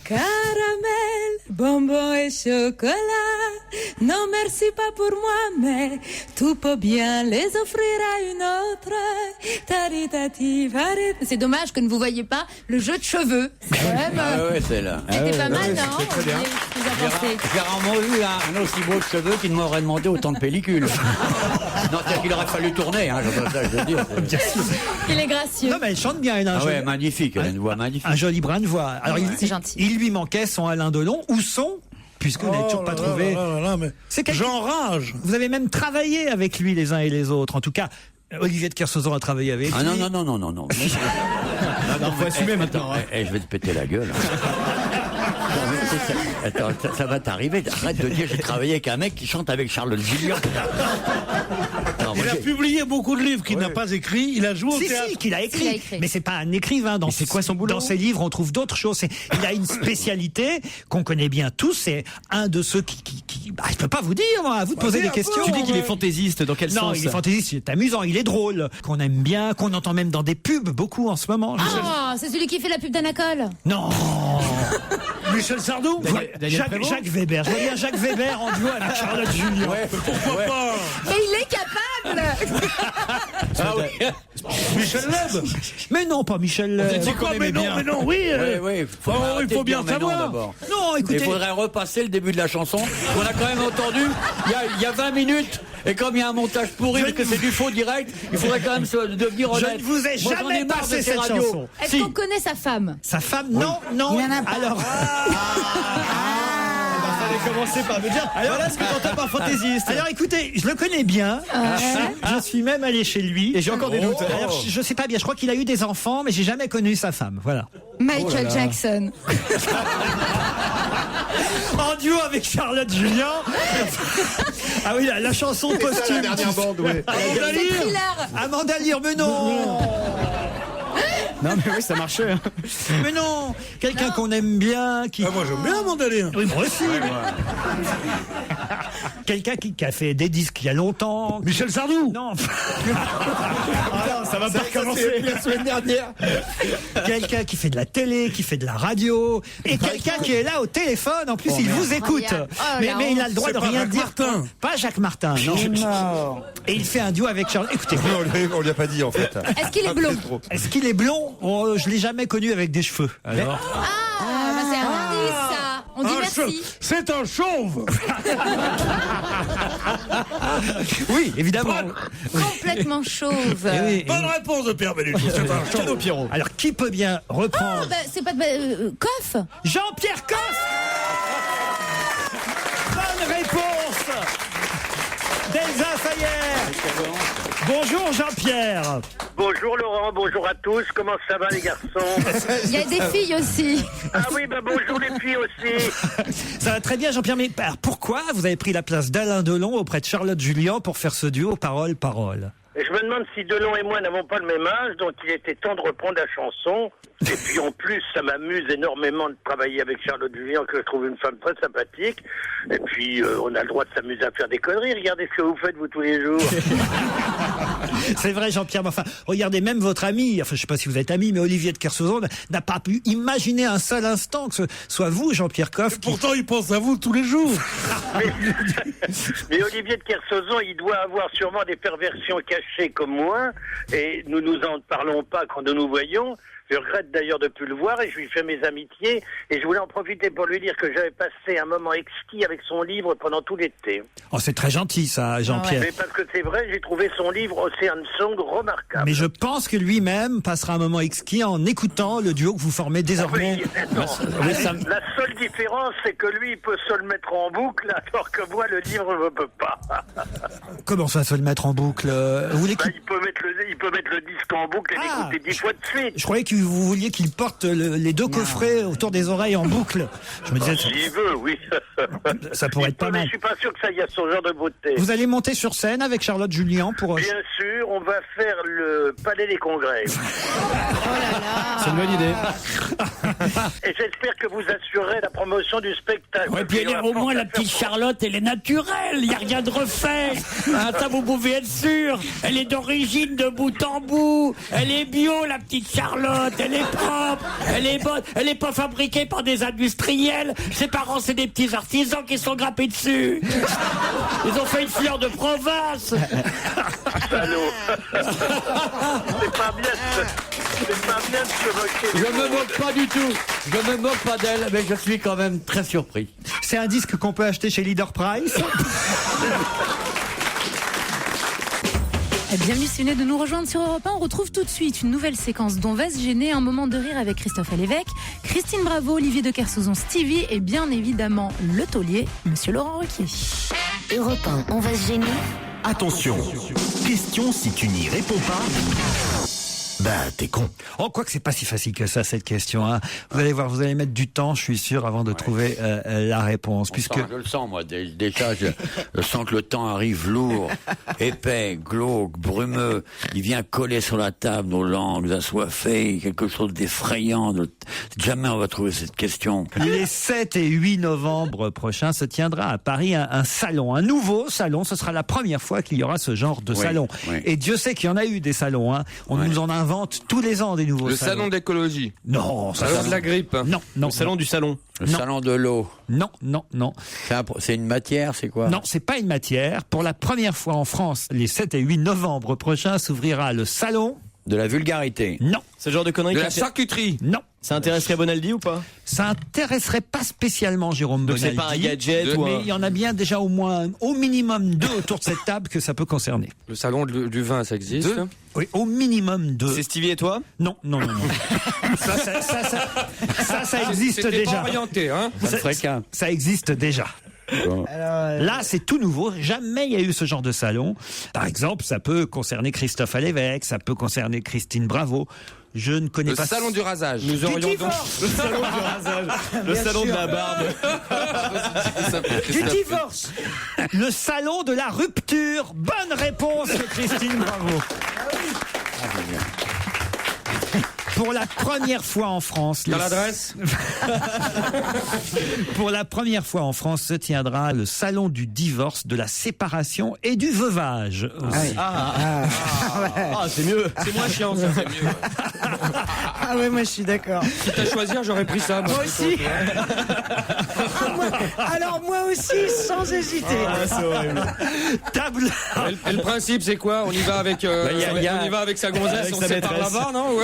Caramel, bonbon et chocolat. Non, merci pas pour moi, mais tu peux bien les offrir à une autre. C'est dommage que ne vous voyez pas le jeu de cheveux. C'est quand même. C'est là. C'était pas mal, non? Très bien. J'ai rarement vu un aussi beau de cheveux qui ne m'aurait demandé autant de pellicules. Non, c'est-à-dire qu'il aurait fallu tourner, je veux dire. Bien sûr. Il est gracieux. Non, mais elle chante bien, elle a magnifique, elle a une voix magnifique. Un joli brin de voix. Alors, c'est gentil. Il lui manquait son Alain Delon ou son, puisque vous n'avez toujours pas trouvé. J'enrage. Vous avez même travaillé avec lui les uns et les autres. En tout cas, Olivier de Kersauzon a travaillé avec lui. Non. Faut assumer maintenant. Je vais te péter la gueule. Attends, ça va t'arriver. Arrête de dire j'ai travaillé avec un mec qui chante avec Charlotte Julien. Non, Il a publié beaucoup de livres qu'il n'a pas écrits. Il a joué au théâtre. Si, qu'il a écrit. Mais c'est pas un écrivain. C'est quoi son boulot? Dans ses livres, on trouve d'autres choses. Il a une spécialité qu'on connaît bien tous. C'est un de ceux qui je peux pas vous dire, moi. À vous de poser des questions. Tu dis qu'il est fantaisiste. Dans quel sens? Non, il est fantaisiste. Il est amusant. Il est drôle. Qu'on aime bien. Qu'on entend même dans des pubs beaucoup en ce moment. Ah, c'est celui qui fait la pub d'Anacol. Non. Michel Sardou. Jacques Weber. Je vois bien Jacques Weber en duo avec Charlotte Julien. Pourquoi pas? Mais il est capable. Ah oui. Michel Leb. Mais non, pas Michel Leb. Pourquoi? Mais non, oui. Il faut bien savoir. Non, écoutez. Il faudrait repasser le début de la chanson. On a quand même entendu il y a 20 minutes. Et comme il y a un montage pourri et que c'est du faux direct, il faudrait quand même devenir honnête. Je ne vous ai jamais passé cette chanson. Est-ce qu'on connaît sa femme? Sa femme, non. Il en a pas. Alors. Fallait commencer par me dire. Alors voilà ce que t'entends par fantaisiste. Alors écoutez, je le connais bien. Je suis même allé chez lui. Et j'ai encore des doutes. Alors, je sais pas bien. Je crois qu'il a eu des enfants, mais j'ai jamais connu sa femme. Voilà. Michael Jackson. En duo avec Charlotte Julien. Ah oui, la chanson posthume. La dernière bande, ouais. Amanda Lear, mais non. Non, mais oui, ça marchait. Hein. Mais non, quelqu'un qu'on aime bien, qui. Ah, moi j'aime bien Amanda Lear. Oui, moi aussi. Quelqu'un qui a fait des disques il y a longtemps. Michel Sardou. Non. Ça va pas recommencer. La semaine dernière. Quelqu'un qui fait de la télé, qui fait de la radio, et quelqu'un qui est là au téléphone. En plus, il vous écoute. Mais il a le droit de rien dire. Martin. Pas Jacques Martin. Non. Et il fait un duo avec Charles. Écoutez. On lui a pas dit en fait. Est-ce qu'il est blond? Est-ce qu'il est blond? Je l'ai jamais connu avec des cheveux. Alors. C'est un indice, ça. On dit merci. C'est un chauve. Oui, évidemment. Complètement chauve. Eh oui. Bonne réponse de Pierre Bénichou. C'est un chauve. Cadeau Pierrot. Alors, qui peut bien reprendre? C'est pas de Coff. Jean-Pierre Coff. Bonne réponse d'Elsa Fayer. Bonjour Jean-Pierre. Bonjour Laurent, bonjour à tous. Comment ça va les garçons? Il y a des filles aussi. Ah oui, bonjour les filles aussi. Ça va très bien Jean-Pierre, mais pourquoi vous avez pris la place d'Alain Delon auprès de Charlotte Julien pour faire ce duo parole-parole? Et je me demande si Delon et moi n'avons pas le même âge, donc il était temps de reprendre la chanson. Et puis en plus, ça m'amuse énormément de travailler avec Charlotte Julien, que je trouve une femme très sympathique. Et puis on a le droit de s'amuser à faire des conneries. Regardez ce que vous faites vous tous les jours. C'est vrai Jean-Pierre, mais enfin, regardez même votre ami, enfin je sais pas si vous êtes ami, mais Olivier de Kersauzon n'a pas pu imaginer un seul instant que ce soit vous Jean-Pierre Coff. Pourtant il pense à vous tous les jours. Mais Olivier de Kersauzon, il doit avoir sûrement des perversions cachées comme moi, et nous en parlons pas quand nous nous voyons. Je regrette d'ailleurs de ne plus le voir et je lui fais mes amitiés. Et je voulais en profiter pour lui dire que j'avais passé un moment exquis avec son livre pendant tout l'été. Oh, c'est très gentil ça, Jean-Pierre. Mais parce que c'est vrai, j'ai trouvé son livre Ocean Song remarquable. Mais je pense que lui-même passera un moment exquis en écoutant le duo que vous formez désormais. La seule différence, c'est que lui, il peut se le mettre en boucle, alors que moi, le livre ne peut pas. Comment ça, se le mettre en boucle? Vous voulez il peut mettre le disque en boucle et l'écouter 10 fois de suite. Je croyais que vous vouliez qu'il porte les deux coffrets autour des oreilles en boucle. Je me disais. S'il veut, oui. Ça pourrait être pas mal. Je suis pas sûr que ça y a son genre de beauté. Vous allez monter sur scène avec Charlotte Julien pour. Bien sûr, on va faire le Palais des Congrès. C'est une bonne idée. Et j'espère que vous assurerez la promotion du spectacle. Ouais, puis au moins la petite Charlotte, elle est naturelle, il n'y a rien de refait. Ça vous pouvez être sûr. Elle est d'origine de bout en bout. Elle est bio, la petite Charlotte. Elle est propre, elle est bonne. Elle n'est pas fabriquée par des industriels. Ses parents, c'est des petits artisans qui sont grappés dessus. Ils ont fait une fleur de province. Salaud. C'est pas bien de se moquer. Je me moque pas du tout. Je me moque pas d'elle, mais je suis quand même très surpris. C'est un disque qu'on peut acheter chez Leader Price. Bienvenue si vous venez de nous rejoindre sur Europe 1. On retrouve tout de suite une nouvelle séquence d'On va se gêner, un moment de rire avec Christophe Lévesque, Christine Bravo, Olivier de Kersauzon, Stevie et bien évidemment le taulier, Monsieur Laurent Ruquier. Europe 1, on va se gêner. Attention, question si tu n'y réponds pas. bah t'es con. Oh, quoi que c'est pas si facile que ça, cette question. Hein. Vous allez voir, vous allez mettre du temps, je suis sûr, avant de trouver la réponse. Je le sens, moi. Déjà, je sens que le temps arrive lourd, épais, glauque, brumeux. Il vient coller sur la table, nos langues assoiffées, quelque chose d'effrayant. Jamais on va trouver cette question. Les 7 et 8 novembre prochains se tiendra à Paris un salon, un nouveau salon. Ce sera la première fois qu'il y aura ce genre de salon. Oui. Et Dieu sait qu'il y en a eu des salons. Hein. On nous en invente tous les ans des nouveaux salons. Le salon d'écologie. Non. Le salon de la grippe. Non. Le salon du salon. Le salon de l'eau. Non. C'est une matière, c'est quoi? Non, c'est pas une matière. Pour la première fois en France, les 7 et 8 novembre prochains, s'ouvrira le salon... De la vulgarité. Non. C'est le genre de connerie. De la charcuterie. Non. Ça intéresserait Bonaldi ou pas? Ça intéresserait pas spécialement Jérôme Bonaldi. Donc c'est pas un gadget mais il y en a bien déjà au minimum 2 autour de cette table que ça peut concerner. Le salon du vin, ça existe? Oui, au minimum 2. C'est Stevie et toi? Non. ça existe C'était déjà. Pas orienté, hein? Ça existe déjà. Là, c'est tout nouveau. Jamais il y a eu ce genre de salon. Par exemple, ça peut concerner Christophe Alévèque, ça peut concerner Christine Bravo. Je ne connais pas. Le salon du rasage. Nous aurions donc le salon du rasage. Le salon de la barbe. Du divorce. Le salon de la rupture. Bonne réponse de Christine Bravo. Pour la première fois en France... Quelle adresse? Pour la première fois en France se tiendra le salon du divorce, de la séparation et du veuvage. Aussi. C'est mieux. C'est moins chiant, ça, c'est mieux. Ah ouais, moi je suis d'accord. Si t'as choisi, j'aurais pris ça. Moi aussi. Alors moi aussi, sans hésiter. C'est horrible. Table. Et le principe, c'est quoi? On y va avec, on y va avec sa gonzesse, on se sépare là-bas, non?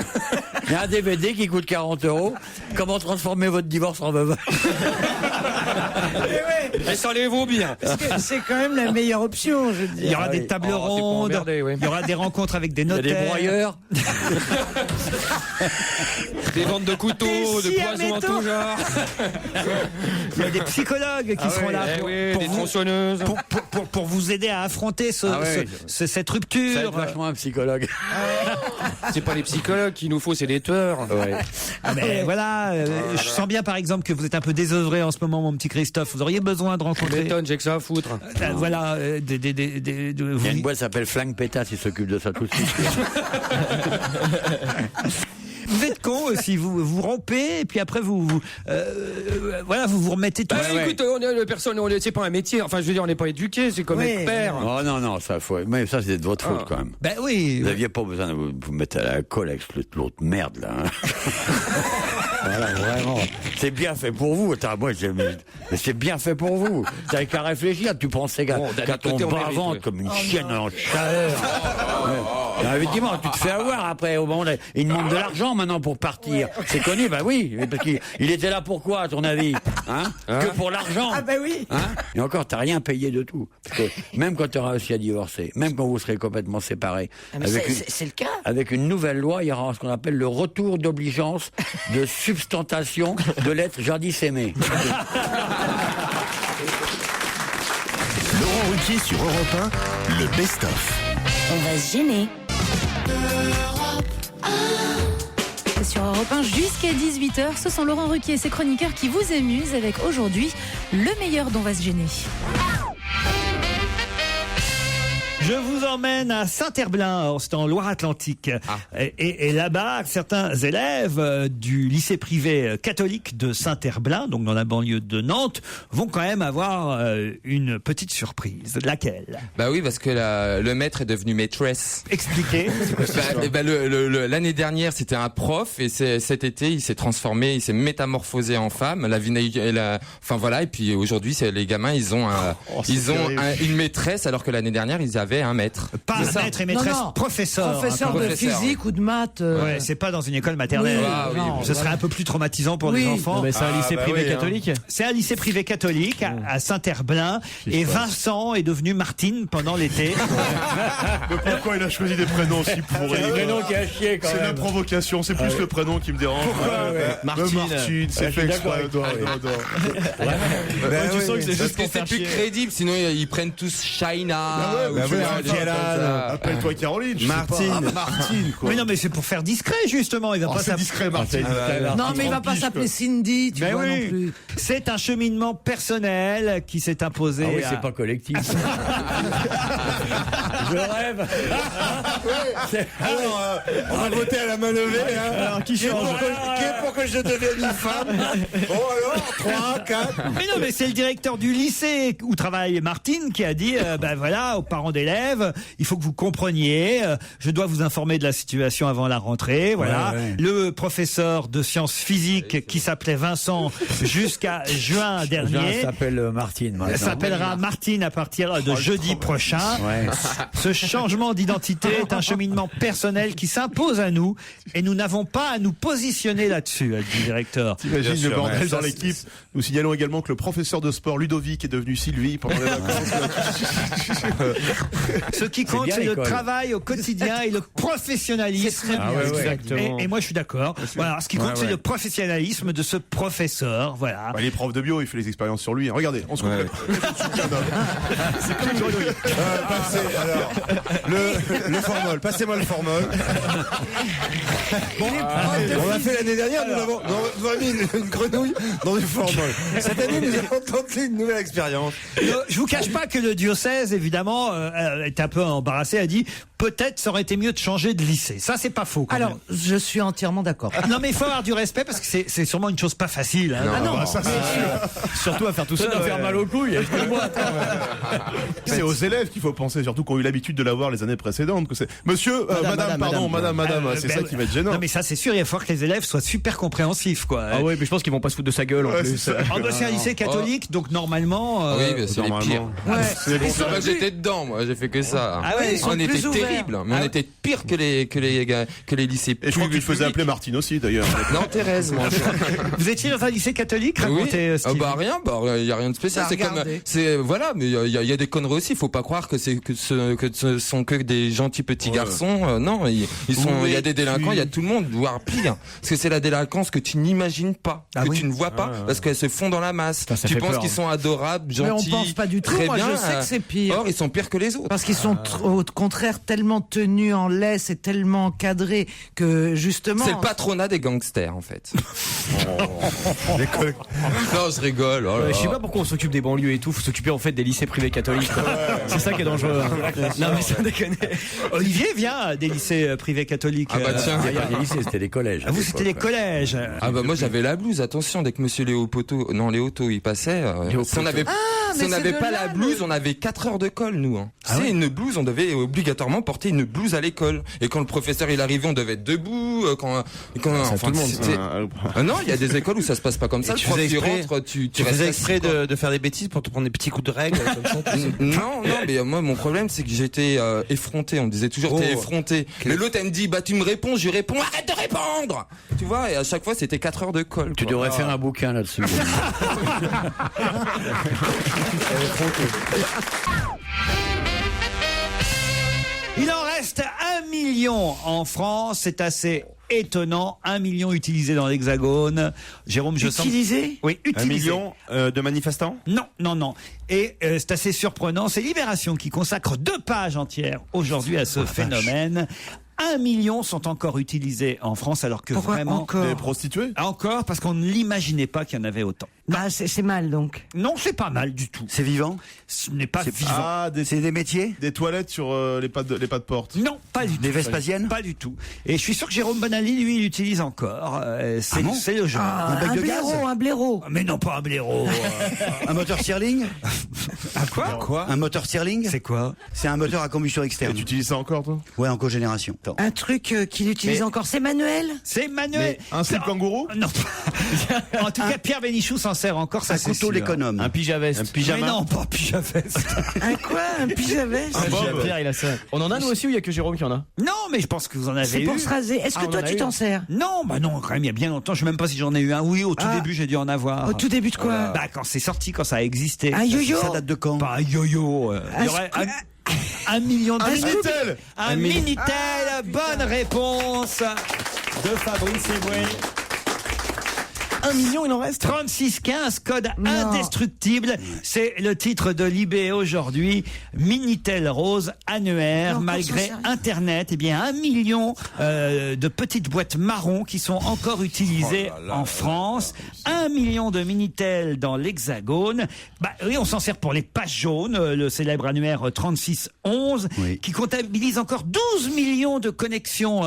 Il y a un DVD qui coûte 40 €. Comment transformer votre divorce en veuvage? Et ça les vaut bien. Parce que c'est quand même la meilleure option, je veux dire. Il y aura des tables rondes, il y aura des rencontres avec des notaires. Il y a des broyeurs. Des ventes de couteaux, de poisons en tout genre. Il y a des psychologues qui seront là des tronçonneuses. Pour vous aider à affronter cette rupture. Ça va être vachement un psychologue. C'est pas les psychologues qu'il nous faut, c'est les tueurs. Mais voilà, je sens bien par exemple que vous êtes un peu désœuvré en ce moment, mon petit Christophe. Vous auriez besoin de rencontrer. J'ai que ça à foutre. Voilà, Il y a une boîte qui s'appelle Flingue Pétasse, il s'occupe de ça tout de suite. Vous êtes con si vous rompez et puis après vous remettez tout. Écoute, c'est pas un métier. Enfin, je veux dire, on n'est pas éduqué, c'est comme être père. Oh non, ça faut. Mais ça c'est de votre faute quand même. Ben oui. Vous n'aviez pas besoin de vous mettre à la colle avec l'autre merde là. Hein. Voilà, vraiment. C'est bien fait pour vous. Attends, mais c'est bien fait pour vous. T'avais qu'à réfléchir. Tu pensais qu'à ton bas-ventre comme une chienne en chaleur. Évidemment, tu te fais avoir après. Au moment il demande de l'argent maintenant pour partir. C'est connu, bah oui. Parce qu'il était là pour quoi, à ton avis? Que pour l'argent. Ah bah oui. Et encore, t'as rien payé de tout. Parce que même quand tu auras réussi à divorcer, même quand vous serez complètement séparés, c'est le cas. Avec une nouvelle loi, il y aura ce qu'on appelle le retour d'obligeance de substantation de l'être jadis aimé. Laurent Ruquier sur Europe 1, le best-of. On va se gêner. Sur Europe 1 jusqu'à 18h, ce sont Laurent Ruquier et ses chroniqueurs qui vous amusent avec aujourd'hui le meilleur dont on va se gêner. Je vous emmène à Saint-Herblain, c'est en Loire-Atlantique. Et là-bas, certains élèves du lycée privé catholique de Saint-Herblain, donc dans la banlieue de Nantes, vont quand même avoir une petite surprise. Laquelle? Bah oui, parce que le maître est devenu maîtresse. Expliquez. L'année dernière, c'était un prof, et cet été, il s'est transformé, il s'est métamorphosé en femme. Enfin voilà, et puis aujourd'hui, les gamins, ils ont une maîtresse, alors que l'année dernière, ils avaient un maître. Pas un maître et maîtresse, professeur. Professeur de physique ou de maths. Ouais, c'est pas dans une école maternelle. Ce serait un peu plus traumatisant pour les enfants. Mais c'est un lycée privé catholique. C'est un lycée privé catholique à Saint-Herblain. Et Vincent est devenu Martine pendant l'été. Mais pourquoi il a choisi des prénoms aussi pourris? C'est le prénom qui a chié quand même. C'est la provocation, c'est plus le prénom qui me dérange. Martine, c'est fait exprès. Tu sens que c'est juste pour faire chier. C'est plus crédible, sinon ils prennent tous Shaina. Appelle-toi Caroline. Martine. Martine, quoi. Mais non, mais c'est pour faire discret, justement. Il va pas c'est discret, Martine. Non, mais il va pas s'appeler Cindy, tu Mais vois, oui. non plus. C'est un cheminement personnel qui s'est imposé. Ah oui, à- c'est pas collectif. Je rêve. Alors, on va voter à la main levée. Alors, qui change Qui est pour que je devienne une femme? Bon, alors, 3, 4. Mais non, mais c'est le directeur du lycée où travaille Martine qui a dit, ben voilà, aux parents d'élèves, il faut que vous compreniez, je dois vous informer de la situation avant la rentrée, voilà. Ouais. Le professeur de sciences physiques qui s'appelait Vincent jusqu'à juin dernier. s'appelle Martine. maintenant. S'appellera Martine à partir de jeudi prochain. Ouais. Ce changement d'identité est un cheminement personnel qui s'impose à nous et nous n'avons pas à nous positionner là-dessus, a dit le directeur. T'imagines Bien le sûr, bordel ouais. dans Ça, l'équipe. Nous signalons également que le professeur de sport Ludovic est devenu Sylvie pendant les vacances. Ce qui compte, bien c'est le l'école. travail au quotidien et le professionnalisme. Ah ouais, ouais. Exactement. Et moi, je suis d'accord. Voilà, ce qui compte, Ouais, c'est ouais. le professionnalisme de ce professeur. Voilà. Bah, il est prof de bio, il fait les expériences sur lui. Regardez, on se complète. C'est comme une grenouille. Passez, alors, le formol. Passez-moi le formol. Bon, on l'a fait l'année dernière, nous avons mis une grenouille dans du formol. Cette année, nous avons tenté une nouvelle expérience. Je vous cache pas que le diocèse, évidemment, est un peu embarrassé, a dit peut-être ça aurait été mieux de changer de lycée. Ça, c'est pas faux. Quand Alors, même. je suis entièrement d'accord. Non, mais il faut avoir du respect parce que c'est sûrement une chose pas facile. Hein. Ah non, Bah, ça, c'est sûr. Surtout à faire tout Ça ça. doit faire mal aux couilles. Excuse-moi. C'est aux élèves qu'il faut penser, surtout qu'on a eu l'habitude de l'avoir les années précédentes. Que c'est Monsieur, madame, c'est ça qui va être gênant. Non, mais ça, c'est sûr, il va falloir que les élèves soient super compréhensifs, quoi. Ah ouais, mais je pense qu'ils vont pas se foutre de sa gueule en Ouais, plus. c'est ça. Ah bah, c'est un lycée catholique, donc normalement. Oui, mais c'est les pires. C'est bon. Moi, j'étais dedans, moi, j'ai fait que ça. Ah ouais, ils sont on était plus ouverts. terribles, mais on était pire que les lycées. Et je crois qu'il faisait appeler Martine aussi, d'ailleurs. Non, Thérèse, moi. Vous étiez dans un lycée catholique, Oui. racontez. Steve. Bah rien, il y a rien de spécial. Bah, C'est comme, regardez. c'est voilà, mais il y a des conneries aussi. Faut pas croire que ce sont que des gentils petits garçons. Non, il y a des délinquants, il y a tout le monde, voire pire. Parce que c'est la délinquance que tu n'imagines pas, que tu ne vois pas, parce qu'elles se font dans la masse. Ça Tu fait penses peur. qu'ils sont adorables, Mais gentils, on pense pas du tout. très Moi, bien. je sais que c'est pire. Or, ils sont pires que les autres. Parce qu'ils sont au contraire tellement tenus en laisse et tellement cadrés que justement. C'est le patronat des gangsters, en fait. Non, je rigole. Oh là Je sais là. pas pourquoi on s'occupe des banlieues et tout. Faut s'occuper en fait des lycées privés catholiques. quoi. C'est ça qui est dangereux. Non mais sans déconner. Olivier vient des lycées privés catholiques. Ah bah tiens. C'était pas des lycées, c'était des collèges. Ah, vous, c'était les collèges. Ah bah moi j'avais la blouse, attention, dès que monsieur Léopoto il passait, si on n'avait mais c'est pas de la là, blouse, on avait 4 heures de colle nous. Hein. C'est une blouse, on devait obligatoirement porter une blouse à l'école. Et quand le professeur il arrivait, on devait être debout. Quand enfin, tout le monde. c'était- non, il y a des écoles où ça se passe pas comme ça. Le prof il rentre, tu Tu restes faisais assis, exprès quoi. de faire des bêtises pour te prendre des petits coups de règle comme ça. Non, mais moi mon problème c'est que j'étais effronté. On me disait toujours t'es effronté. Mais l'autre elle me dit bah tu me réponds, je lui réponds arrête de répondre. Tu vois, et à chaque fois c'était 4 heures de colle. Tu quoi. devrais faire un bouquin là-dessus. Il en reste 1 million en France. C'est assez étonnant. 1 million utilisé dans l'Hexagone. Jérôme, je sens. Utilisé ? Oui, utilisé. 1 million de manifestants? Non. Et c'est assez surprenant. C'est Libération qui consacre 2 pages entières aujourd'hui à ce phénomène. 1 million sont encore utilisés en France, alors que Pourquoi vraiment. encore Des prostituées? Encore, parce qu'on ne l'imaginait pas qu'il y en avait autant. Bah, c'est mal donc. Non, c'est pas mal du tout. C'est vivant? Ce n'est pas vivant. Ah, C'est des métiers? des toilettes sur les pas de porte. Non, pas du tout. Des Vespasiennes? Pas du tout. Et je suis sûr que Jérôme Bonali, lui, il l'utilise encore. C'est bon c'est le genre. Un blaireau, un blaireau. Mais non, pas un blaireau. Un moteur Stirling? À quoi Un moteur Stirling? C'est quoi? C'est un moteur à combustion Et externe. tu utilises ça encore, toi? Ouais, en cogénération. Un truc qu'il utilise encore, c'est Manuel. C'est Manuel. Un slip kangourou? Non. En tout cas, Pierre Bénichou s'en sert encore, ça Un c'est couteau sûr. l'économe. Un pyjaveste. Un pyjama? Mais non, pas pyjaveste. Un quoi? Un pyjaveste? Un bob? Pierre, il a ça. On en a nous aussi ou il y a que Jérôme qui en a? Non, mais je pense que vous en avez C'est eu. pour se raser. Est-ce que on toi en a tu eu. t'en sers? Non, bah non, quand même, il y a bien longtemps. Je sais même pas si j'en ai eu un. Oui, au tout Ah. début, j'ai dû en avoir. Au tout début de quoi? Bah, quand c'est sorti, quand ça a existé. Un yo-yo? Ça date de quand? Pas un yo-yo. Il y aurait un million de Un Minitel! Un Minitel. Bonne réponse de Fabrice Eboué. 1 million, il en reste 3615, code indestructible. C'est le titre de Libé aujourd'hui. Minitel Rose annuaire, malgré Internet. Eh bien, 1 million de petites boîtes marron qui sont encore utilisées en France. 1 million de Minitel dans l'Hexagone. Bah oui, on s'en sert pour les pages jaunes, le célèbre annuaire 3611, qui comptabilise encore 12 millions de connexions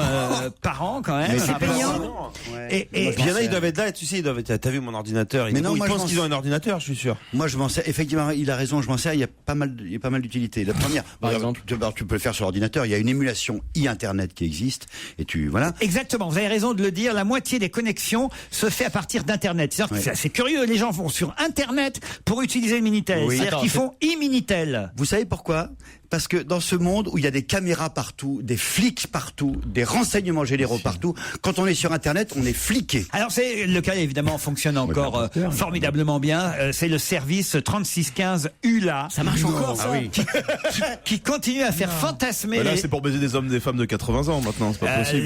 par an quand même. Mais c'est payant. Et il y en a, ils doivent être là, tu sais, t'as vu mon ordinateur, ils pensent qu'ils ont un ordinateur, je suis sûr. Moi, je m'en sers, effectivement, il a raison, je m'en sers, il y a pas mal d'utilités. La première, par exemple, tu peux le faire sur l'ordinateur, il y a une émulation e-internet qui existe, et voilà. Exactement, vous avez raison de le dire, la moitié des connexions se fait à partir d'internet. C'est curieux, les gens vont sur internet pour utiliser le Minitel. C'est-à-dire qu'ils font e-Minitel. Vous savez pourquoi ? Parce que dans ce monde où il y a des caméras partout, des flics partout, des renseignements généraux partout, quand on est sur Internet, on est fliqué. Alors c'est le cas, évidemment, fonctionne encore formidablement bien. C'est le service 3615 ULA. Ça marche encore, ça qui continue à faire fantasmer. Là, c'est pour baiser des hommes, des femmes de 80 ans maintenant, c'est pas possible.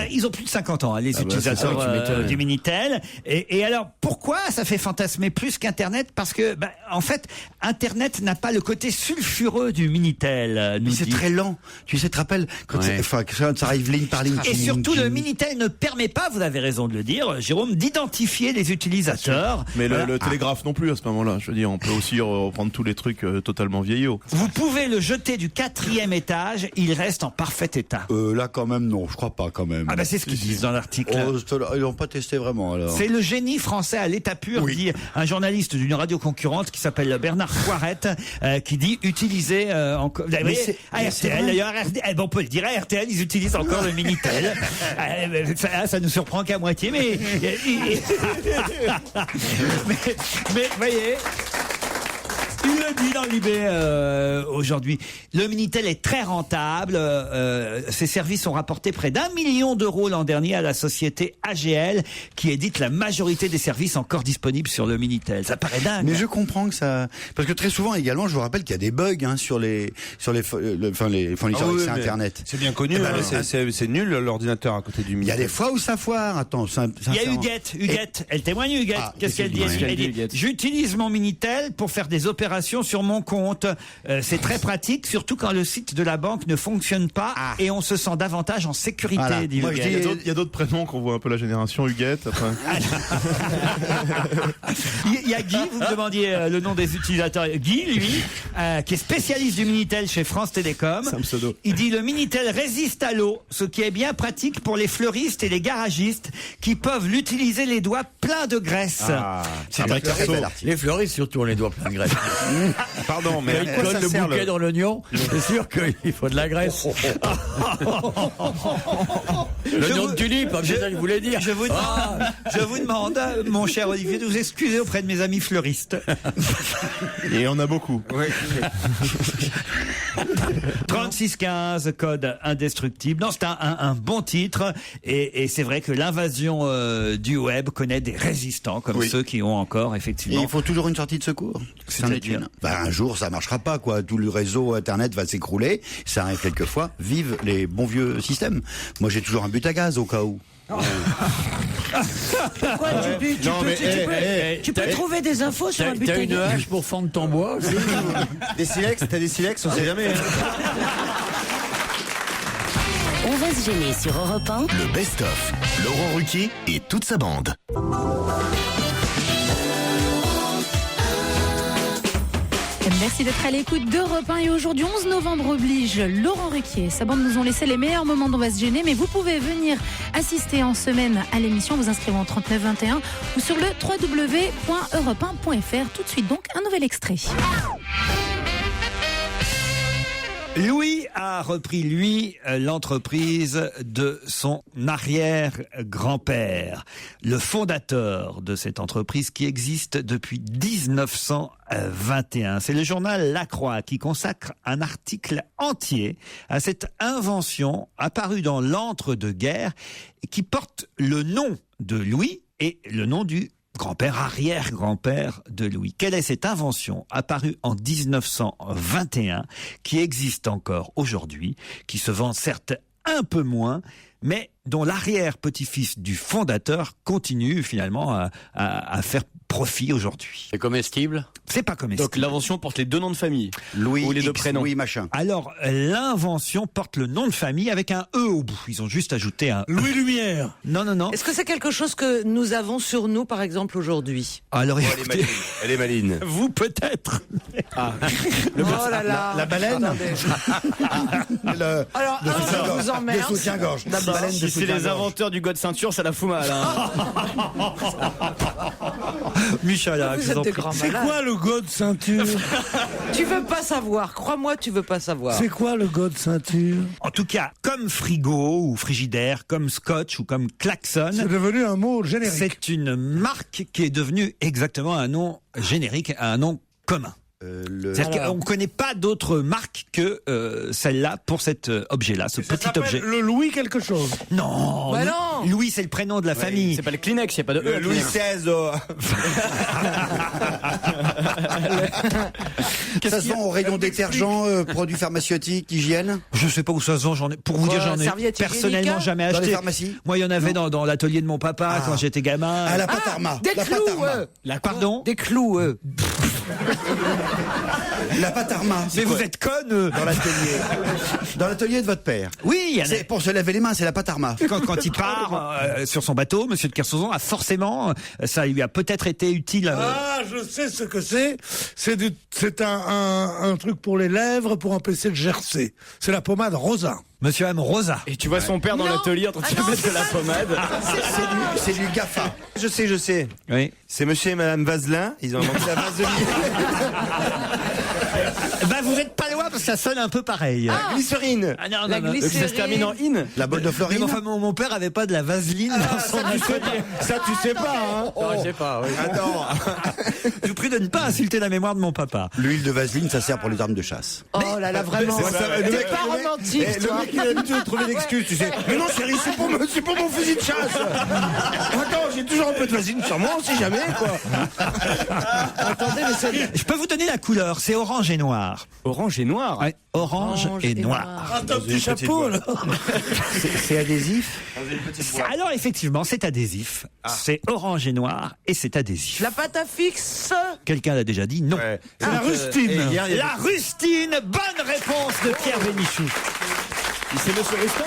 Ils ont plus de 50 ans, les utilisateurs du Minitel. Et alors, pourquoi ça fait fantasmer plus qu'Internet ? Parce que, en fait, Internet n'a pas le côté sulfureux du Minitel. C'est très lent. Tu sais, te rappelles quand ça arrive ligne par ligne. Et surtout, le Minitel ne permet pas, vous avez raison de le dire, Jérôme, d'identifier les utilisateurs. Mais le télégraphe non plus à ce moment-là. Je veux dire, on peut aussi reprendre tous les trucs totalement vieillots. Vous pouvez le jeter du 4e étage, il reste en parfait état. Là, quand même, non, je crois pas, quand même. Ah c'est ce qu'ils disent dans l'article. Ils n'ont pas testé vraiment, alors. C'est le génie français à l'état pur, dit un journaliste d'une radio concurrente qui s'appelle Bernard Poirette, qui dit utiliser encore. À RTL, d'ailleurs, on peut le dire, à RTL, ils utilisent encore le Minitel. Ça nous surprend qu'à moitié, mais voyez. Il le dit dans Libé aujourd'hui. Le Minitel est très rentable. Ses services ont rapporté près d'1 million d'euros l'an dernier à la société AGL, qui édite la majorité des services encore disponibles sur le Minitel. Ça paraît dingue. Mais je comprends que ça, parce que très souvent également, je vous rappelle qu'il y a des bugs sur les fournisseurs d'accès Internet. C'est bien connu. C'est nul l'ordinateur à côté du Minitel. Il y a des fois où ça foire. Attends, il y a Huguette. Elle témoigne, Huguette. Qu'est-ce qu'elle dit? Elle dit, j'utilise mon Minitel pour faire des opérations sur mon compte. C'est très pratique, surtout quand le site de la banque ne fonctionne pas et on se sent davantage en sécurité. Voilà. Dit Moi, il y a d'autres prénoms qu'on voit un peu la génération Huguette. Il y a Guy, vous me demandiez le nom des utilisateurs. Guy, lui, qui est spécialiste du Minitel chez France Télécom. C'est un pseudo. Il dit le Minitel résiste à l'eau, ce qui est bien pratique pour les fleuristes et les garagistes qui peuvent l'utiliser les doigts pleins de graisse. Les fleuristes surtout ont les doigts pleins de graisse. Pardon, mais il colle le bouquet dans l'oignon, c'est sûr qu'il faut de la graisse. L'oignon de tulipe, c'est ça que je voulais dire. Je vous demande, mon cher Olivier, de vous excuser auprès de mes amis fleuristes. Et on a beaucoup. Oui. 3615, code indestructible. Non, c'est un bon titre. Et c'est vrai que l'invasion du web connaît des résistants comme ceux qui ont encore, effectivement. Et il faut toujours une sortie de secours. Un jour, ça marchera pas, quoi. Tout le réseau Internet va s'écrouler. Ça arrive quelquefois. Vive les bons vieux systèmes. Moi, j'ai toujours un but à gaz au cas où. Tu peux trouver des infos sur un but à gaz. T'as une hache pour fendre ton bois aussi. T'as des silex, on sait jamais. On va se gêner sur Europe 1. Le best-of. Laurent Ruquier et toute sa bande. Merci d'être à l'écoute d'Europe 1 et aujourd'hui 11 novembre oblige Laurent Ruquier et sa bande nous ont laissé les meilleurs moments d'On va se gêner, mais vous pouvez venir assister en semaine à l'émission, vous inscrivant au 3921 ou sur le www.europe1.fr. Tout de suite donc un nouvel extrait. Louis a repris, lui, l'entreprise de son arrière-grand-père, le fondateur de cette entreprise qui existe depuis 1921. C'est le journal La Croix qui consacre un article entier à cette invention apparue dans l'entre-deux-guerres et qui porte le nom de Louis et le nom du grand-père, arrière-grand-père de Louis. Quelle est cette invention apparue en 1921 qui existe encore aujourd'hui, qui se vend certes un peu moins, mais dont l'arrière-petit-fils du fondateur continue finalement à faire profit aujourd'hui. C'est comestible? C'est pas comestible. Donc l'invention porte les deux noms de famille. Louis ou les deux X, prénoms. Louis machin. Alors, l'invention porte le nom de famille avec un E au bout. Ils ont juste ajouté un Louis Lumière. Non. Est-ce que c'est quelque chose que nous avons sur nous, par exemple, aujourd'hui? Alors, écoutez, Elle est maline. vous peut-être. Ah. Oh là là. La baleine. Alors, Le soutien-gorge. je vous emmerde. Le soutien-gorge. La baleine de Si c'est les soutien-gorge. inventeurs du god ceinture, ça la fout mal. Hein. Michel, Vous êtes des grands C'est malades. quoi le god ceinture? Tu veux pas savoir. Crois-moi, tu veux pas savoir. C'est quoi le god ceinture? En tout cas, comme frigo ou frigidaire, comme scotch ou comme klaxon, C'est devenu un mot générique. c'est une marque qui est devenue exactement un nom générique, un nom commun. C'est-à-dire qu'on ne connaît pas d'autre marque que celle-là pour cet objet-là, ce Ça petit s'appelle objet. le Louis quelque chose. Non, Bah non. Louis, c'est le prénom de la famille. C'est pas le Kleenex, il n'y a pas de E. Louis XVI. Ça se vend au rayon détergent, produits pharmaceutiques, hygiène. Je sais pas où ça se vend, pour vous dire, j'en ai serviette personnellement hygiénique, jamais Dans acheté. les pharmacies. Moi, il y en avait dans l'atelier de mon papa quand j'étais gamin. À la Patarma. Des La clous, Patarma. Pardon? Des clous, La Patarma. Mais vous êtes conne Dans l'atelier. Dans l'atelier de votre père. Oui, il y en a. C'est pour se laver les mains, c'est la Patarma. Quand il part sur son bateau, Monsieur de Kersauzon a forcément, ça lui a peut-être été utile. Ah, je sais ce que c'est. C'est un truc pour les lèvres pour empêcher le gercer. C'est la pommade Rosa. Monsieur M. Rosa. Et tu vois son père dans Non. l'atelier en train de se mettre de la pommade. C'est du GAFA. Je sais. Oui. C'est monsieur et madame Vaselin. Ils ont inventé la vaseline. Bah vous êtes pas loin parce que ça sonne un peu pareil. Glycérine. Ah non, La non, non. glycérine. Ça se termine en in. La botte de Mais Florine. enfin, mon père avait pas de la vaseline dans son atelier. Ça, tu sais pas, hein. Non, je sais pas, oui. Attends. Je vous prie de ne pas insulter la mémoire de mon papa. L'huile de vaseline, ça sert pour les armes de chasse. Oh là là, vraiment. C'est ça, le T'es mec- pas le mec- romantique, Le toi. mec, il a l'habitude de trouver l'excuse, tu sais. Mais non, chérie, c'est pour mon fusil de chasse. Attends, j'ai toujours un peu de vaseline sur moi, on sait jamais, quoi. Attendez, mais c'est... Je peux vous donner la couleur, c'est orange et noir. Orange et noir. Ouais, orange et noir. Ah, t'as un petit chapeau, là. C'est adhésif. Alors effectivement, c'est adhésif. C'est orange et noir et c'est adhésif. La pâte à fixe. Quelqu'un l'a déjà dit, non. C'est la rustine. Et hier, il y a La rustine, bonne réponse de Pierre Bénichou. C'est monsieur Rustin.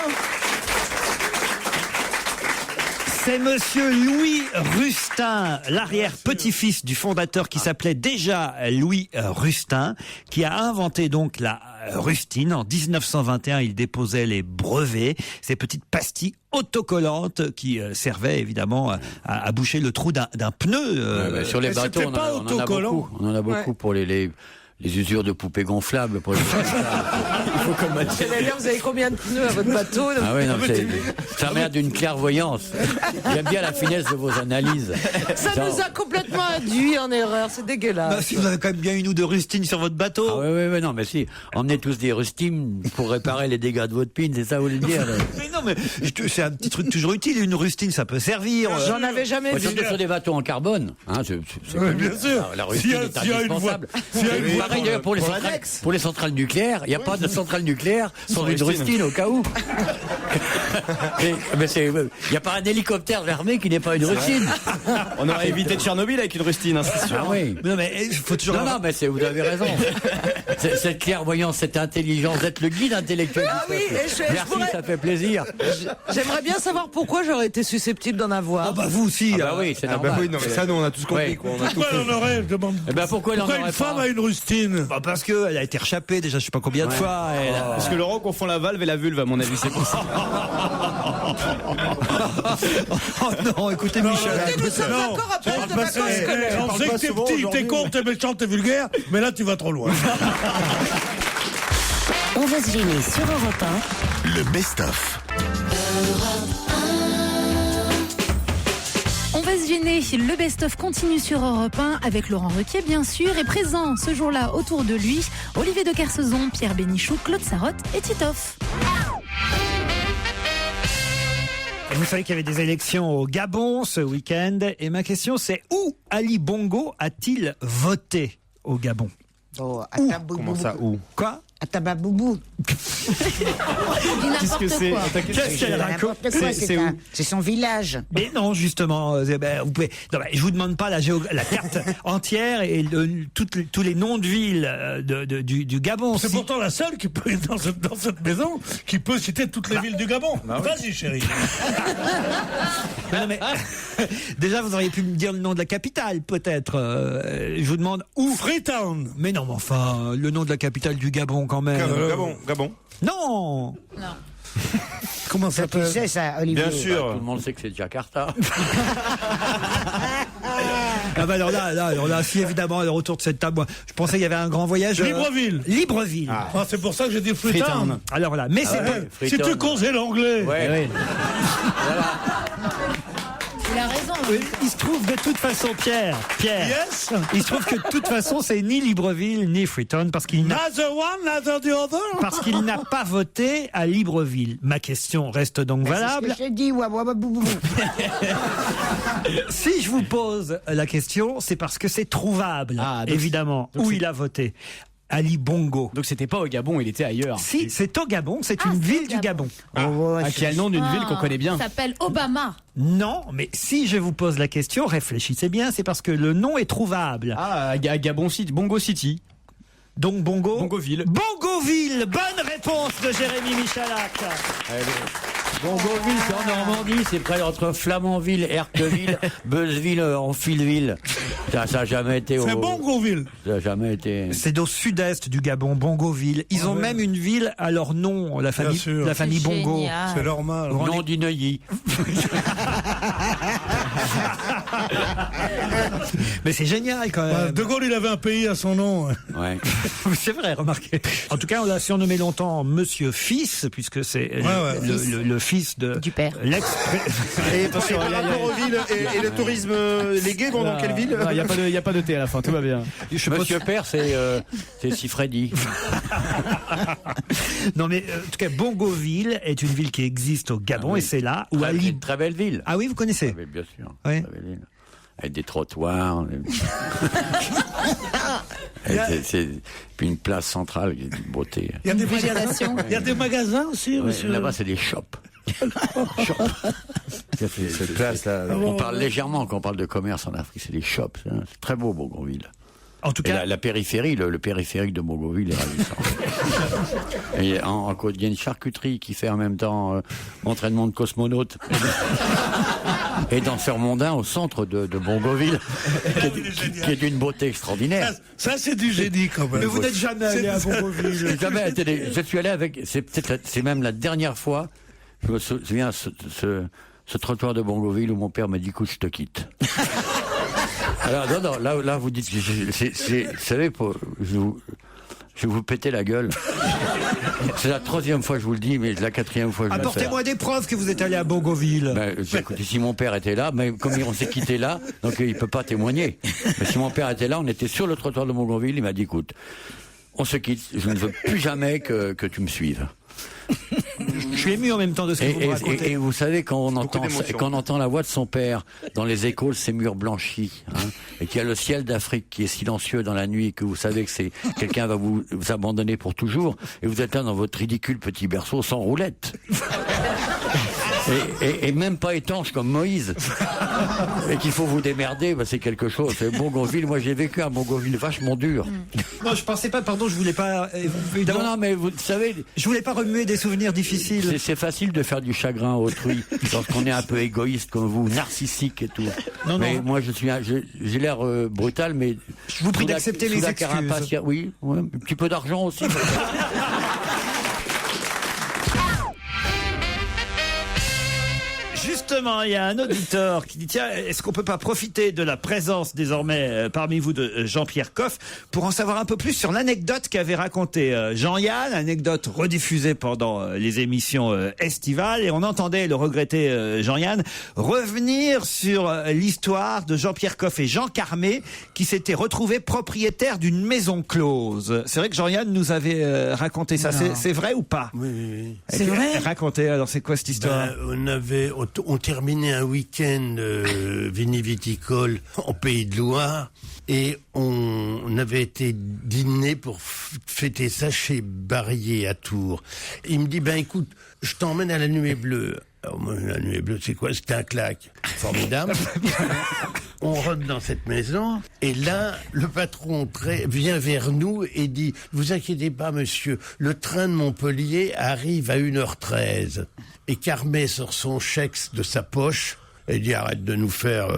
C'est monsieur Louis Rustin, l'arrière-petit-fils du fondateur qui s'appelait déjà Louis Rustin, qui a inventé donc la rustine. En 1921, il déposait les brevets, ces petites pastilles autocollantes qui servaient évidemment à boucher le trou d'un pneu. Sur les Mais bateaux, c'était on pas en a autocollant. beaucoup. On en a beaucoup pour les usures de poupées gonflables. Pour les... Il faut comme Mathieu. J'allais dire, vous avez combien de pneus à votre bateau? Ah oui, non, ça m'a d'une clairvoyance. J'aime bien la finesse de vos analyses. Ça nous a complètement induit en erreur, c'est dégueulasse. Bah, si vous avez quand même bien une ou deux rustines sur votre bateau. Ah oui, non, mais si. Emmenez tous des rustines pour réparer les dégâts de votre pine, c'est ça vous voulez dire là. Mais non, mais c'est un petit truc toujours utile. Une rustine, ça peut servir. J'en avais jamais vu. Surtout sur des bateaux en carbone. Hein, c'est Oui, bien sûr. La rustine est indispensable. Pareil d'ailleurs pour les centrales nucléaires. Il n'y a pas de centrale nucléaire sans une rustine au cas où. Mais il n'y a pas un hélicoptère l'armée qui n'est pas une rustine. On aurait évité Tchernobyl avec une rustine, hein, c'est sûr. Ah oui. Non, mais il faut toujours. Non, mais vous avez raison. Cette clairvoyance, cette intelligence, d'être le guide intellectuel. Ah du oui, peuple. et je Merci, pourrais- ça fait plaisir. J'aimerais bien savoir pourquoi j'aurais été susceptible d'en avoir. Ah bah vous aussi. Ah bah oui, c'est normal. Bah oui, non, mais ça, nous, on a tous compris, Ouais. quoi. On a tout Pourquoi fait. elle en aurait, je demande. Eh ben pourquoi il en Pourquoi une aurait femme pas a une rustine? Bah parce que elle a été rechapée déjà, je sais pas combien de fois. Parce que Laurent confond la valve et la vulve, à mon avis, c'est pour ça. Oh non, écoutez Michel. Écoutez, nous sommes encore après de vacances scolaires. On sait que t'es petit, t'es con, t'es méchant, t'es vulgaire, mais là tu vas trop loin. On va se gêner sur Europe Le best-of. On va se gêner. Le best-of continue sur Europe 1 avec Laurent Ruquier, bien sûr, et présent ce jour-là autour de lui, Olivier de Kersauzon, Pierre Bénichou, Claude Sarraute et Titoff. Vous savez qu'il y avait des élections au Gabon ce week-end, et ma question c'est où Ali Bongo a-t-il voté au Gabon? Oh, Comment ça, où? Quoi? Atababoubou. Qu'est-ce que c'est? Qu'est-ce qu'elle raconte? C'est son village. Mais non, justement, vous pouvez. Non, je vous demande pas la carte entière et tous les noms de villes du Gabon. C'est pourtant la seule qui peut dans cette maison qui peut citer toutes les villes du Gabon. Vas-y, chérie. Non, mais, déjà, vous auriez pu me dire le nom de la capitale, peut-être. Je vous demande où. Freetown. Mais non, mais enfin, le nom de la capitale du Gabon, quand même. Gabon. Non. Comment ça Tu sais ça, Olivier? Bien sûr. Tout le monde sait que c'est Jakarta. Ah bah alors là, si évidemment, alors autour de cette table, moi, je pensais qu'il y avait un grand voyage. Libreville. Libreville. Ah, c'est pour ça que j'ai dit Freetown. Alors là, mais c'est pas. Si tu causes l'anglais. Ouais. Il a raison. Il se trouve de toute façon, Pierre. Yes. Il se trouve que de toute façon, c'est ni Libreville ni Freetown parce qu'il n'a. Neither one, neither the other. Parce qu'il n'a pas voté à Libreville. Ma question reste donc valable. C'est ce que j'ai dit, wawababoubou. Si je vous pose la question, c'est parce que c'est trouvable, évidemment, où il a voté. Ali Bongo. Donc c'était pas au Gabon, il était ailleurs. Si, c'est au Gabon, c'est une ville du Gabon. Qui a le nom d'une ville qu'on connaît bien. Il s'appelle Obama. Non, mais si je vous pose la question, réfléchissez bien, c'est parce que le nom est trouvable. Ah, Gabon City, Bongo City. Donc Bongoville. Bongoville, bonne réponse de Jérémy Michalak. Bongoville, c'est en Normandie, c'est près entre Flamanville, Herqueville, Beuzeville, Enfilville. Ça n'a jamais été C'est Bongoville. Ça n'a jamais été. C'est au sud-est du Gabon, Bongoville. Ils ont même une ville à leur nom, la famille Bongo. Génial. C'est normal. Nom d'Ineuilly. Mais c'est génial quand même. De Gaulle, il avait un pays à son nom. Ouais. C'est vrai, remarquez. En tout cas, on l'a surnommé longtemps Monsieur Fils, puisque c'est le fils du père. Et attention, par rapport aux villes et le tourisme, les gays vont dans quelle ville? Il n'y a pas de thé à la fin, tout va bien. Monsieur Père, c'est Sifredi. Non mais en tout cas, Bongoville est une ville qui existe au Gabon et c'est là où Ali. Une très belle ville. Ah oui, vous connaissez? Oui, bien sûr. Oui. Très belle ville. Avec des trottoirs. Puis une place centrale qui est d'une beauté. Il y a des magasins. Il y a des magasins aussi, monsieur. Là-bas, c'est des shops. Cette place là, on parle légèrement quand on parle de commerce en Afrique, c'est des shops. Hein. C'est très beau, Bongoville. En tout cas, la périphérie, le périphérique de Bongoville est ravissant. Et en côte, il y a une charcuterie qui fait en même temps entraînement de cosmonautes. Et danseur mondain au centre de Bongoville, qui est d'une beauté extraordinaire. Ça c'est du génie quand même. Mais vous n'êtes jamais allé à Bongoville. Je suis allé avec. C'est même la dernière fois. Je me souviens ce trottoir de Bongoville où mon père m'a dit écoute, je te quitte. Alors non, là vous dites, vous savez, je vais vous péter la gueule. C'est la 3e fois que je vous le dis, mais la 4e fois que je le fais. Apportez-moi des preuves que vous êtes allé à Bongoville. Écoutez, si mon père était là, mais comme on s'est quitté là, donc il peut pas témoigner. Mais si mon père était là, on était sur le trottoir de Bongoville, il m'a dit écoute, on se quitte, je ne veux plus jamais que tu me suives. Je suis ému en même temps de ce que vous me racontez. Et vous savez, quand on entend la voix de son père dans les échos, ces murs blanchis, et qu'il y a le ciel d'Afrique qui est silencieux dans la nuit, et que vous savez que c'est quelqu'un va vous abandonner pour toujours, et vous êtes là dans votre ridicule petit berceau sans roulette. Et même pas étanche comme Moïse. Et qu'il faut vous démerder, c'est quelque chose. C'est Bongoville, moi j'ai vécu à Bongoville vachement dur. Non, je pensais pas, pardon, je voulais pas. Non, mais vous savez. Je voulais pas remuer des souvenirs difficiles. C'est facile de faire du chagrin à autrui lorsqu'on est un peu égoïste comme vous, narcissique et tout. Mais moi j'ai l'air brutal, mais. Je vous prie d'accepter mes excuses. Oui, un petit peu d'argent aussi. Justement, il y a un auditeur qui dit tiens, est-ce qu'on peut pas profiter de la présence désormais parmi vous de Jean-Pierre Coff pour en savoir un peu plus sur l'anecdote qu'avait raconté Jean-Yann, anecdote rediffusée pendant les émissions estivales, et on entendait le regretté Jean-Yann revenir sur l'histoire de Jean-Pierre Coff et Jean Carmé qui s'étaient retrouvés propriétaires d'une maison close. C'est vrai que Jean-Yann nous avait raconté ça. C'est vrai ou pas? Oui. C'est vrai. Racontez, alors c'est quoi cette histoire? On terminait un week-end viniviticole en Pays de Loire et on avait été dîner pour fêter ça chez Barrier à Tours. Il me dit, ben écoute, je t'emmène à la Nuée Bleue. Alors, moi, la Nuée Bleue, c'est quoi? C'était un claque. Formidable. On rentre dans cette maison, et là, le patron vient vers nous et dit, vous inquiétez pas, monsieur, le train de Montpellier arrive à 1h13. Et Carmet sort son chèque de sa poche et dit, arrête de nous faire...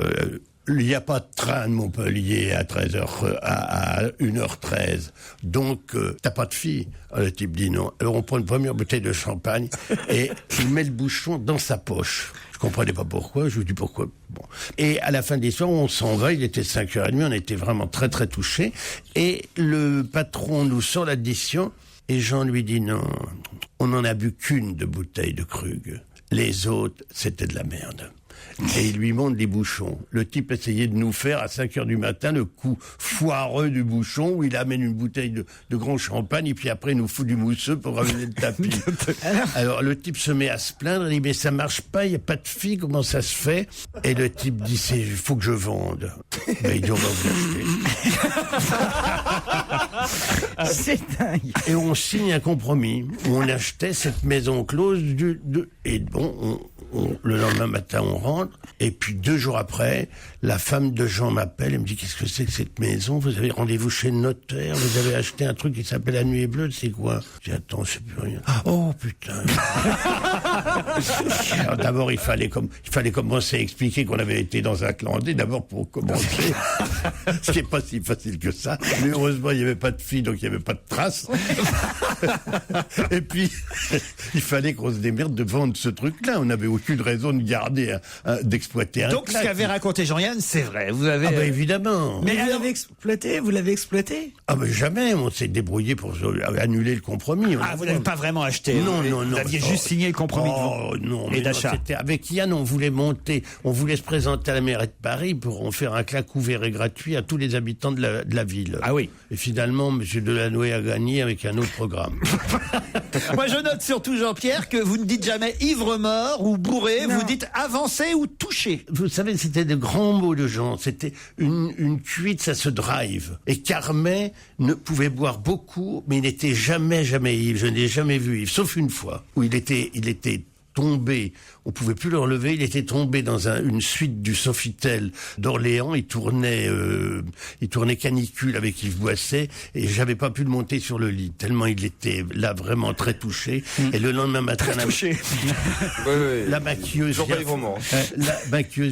il n'y a pas de train de Montpellier à 13h, à 1h13. Donc, t'as pas de fille. Alors, le type dit non. Alors, on prend une première bouteille de champagne et il met le bouchon dans sa poche. Je comprenais pas pourquoi. Je lui dis pourquoi. Bon. Et à la fin de l'histoire, on s'en va. Il était 5h30. On était vraiment très, très touchés. Et le patron nous sort l'addition et Jean lui dit non. On n'en a bu qu'une de bouteille de Krug. Les autres, c'était de la merde. Et il lui montre les bouchons. Le type essayait de nous faire à 5h du matin le coup foireux du bouchon où il amène une bouteille de grand champagne et puis après il nous fout du mousseux pour ramener le tapis. Alors le type se met à se plaindre, il dit mais ça marche pas, il n'y a pas de fille, comment ça se fait? Et le type dit il faut que je vende. Ben, il dit on va vous l'acheter. C'est dingue. Et on signe un compromis où on achetait cette maison close et bon, le lendemain matin on rentre et puis 2 jours après la femme de Jean m'appelle et me dit qu'est-ce que c'est que cette maison, vous avez rendez-vous chez le notaire, vous avez acheté un truc qui s'appelle la Nuée Bleue, c'est quoi? Je dis attends, je sais plus rien. Oh putain. Alors d'abord il fallait commencer à expliquer qu'on avait été dans un clandé d'abord pour commencer. Ce qui est pas si facile que ça, mais heureusement il n'y avait pas de fille donc il n'y avait pas de traces. Et puis il fallait qu'on se démerde de vendre ce truc-là, on n'avait aucune raison de garder, d'exploiter un Donc ce qu'avait raconté Jean-Yann, c'est vrai. Vous avez. Ah ben évidemment. Mais vous l'avez exploité? Vous l'avez exploité? Ah ben jamais. On s'est débrouillé pour annuler le compromis. Ah, vous n'avez pas vraiment acheté? Non. Vous aviez juste signé le compromis et d'achat. Avec Yann, on voulait se présenter à la mairie de Paris pour en faire un claque ouvert et gratuit à tous les habitants de la ville. Ah oui. Et finalement, M. Delanoë a gagné avec un autre programme. Moi, je note surtout, Jean-Pierre, que vous ne dites jamais ivre-mort ou bourré, Non. vous dites avancé ou touché. Vous savez, c'était de grands mots de gens. C'était une cuite, ça se drive. Et Carmet ne pouvait boire beaucoup, mais il n'était jamais ivre. Je n'ai jamais vu ivre, sauf une fois, où il était tombé, on pouvait plus le relever, il était tombé dans une suite du Sofitel d'Orléans, il tournait canicule avec Yves Boisset, et j'avais pas pu le monter sur le lit, tellement il était là vraiment très touché, et le lendemain matin, la maquilleuse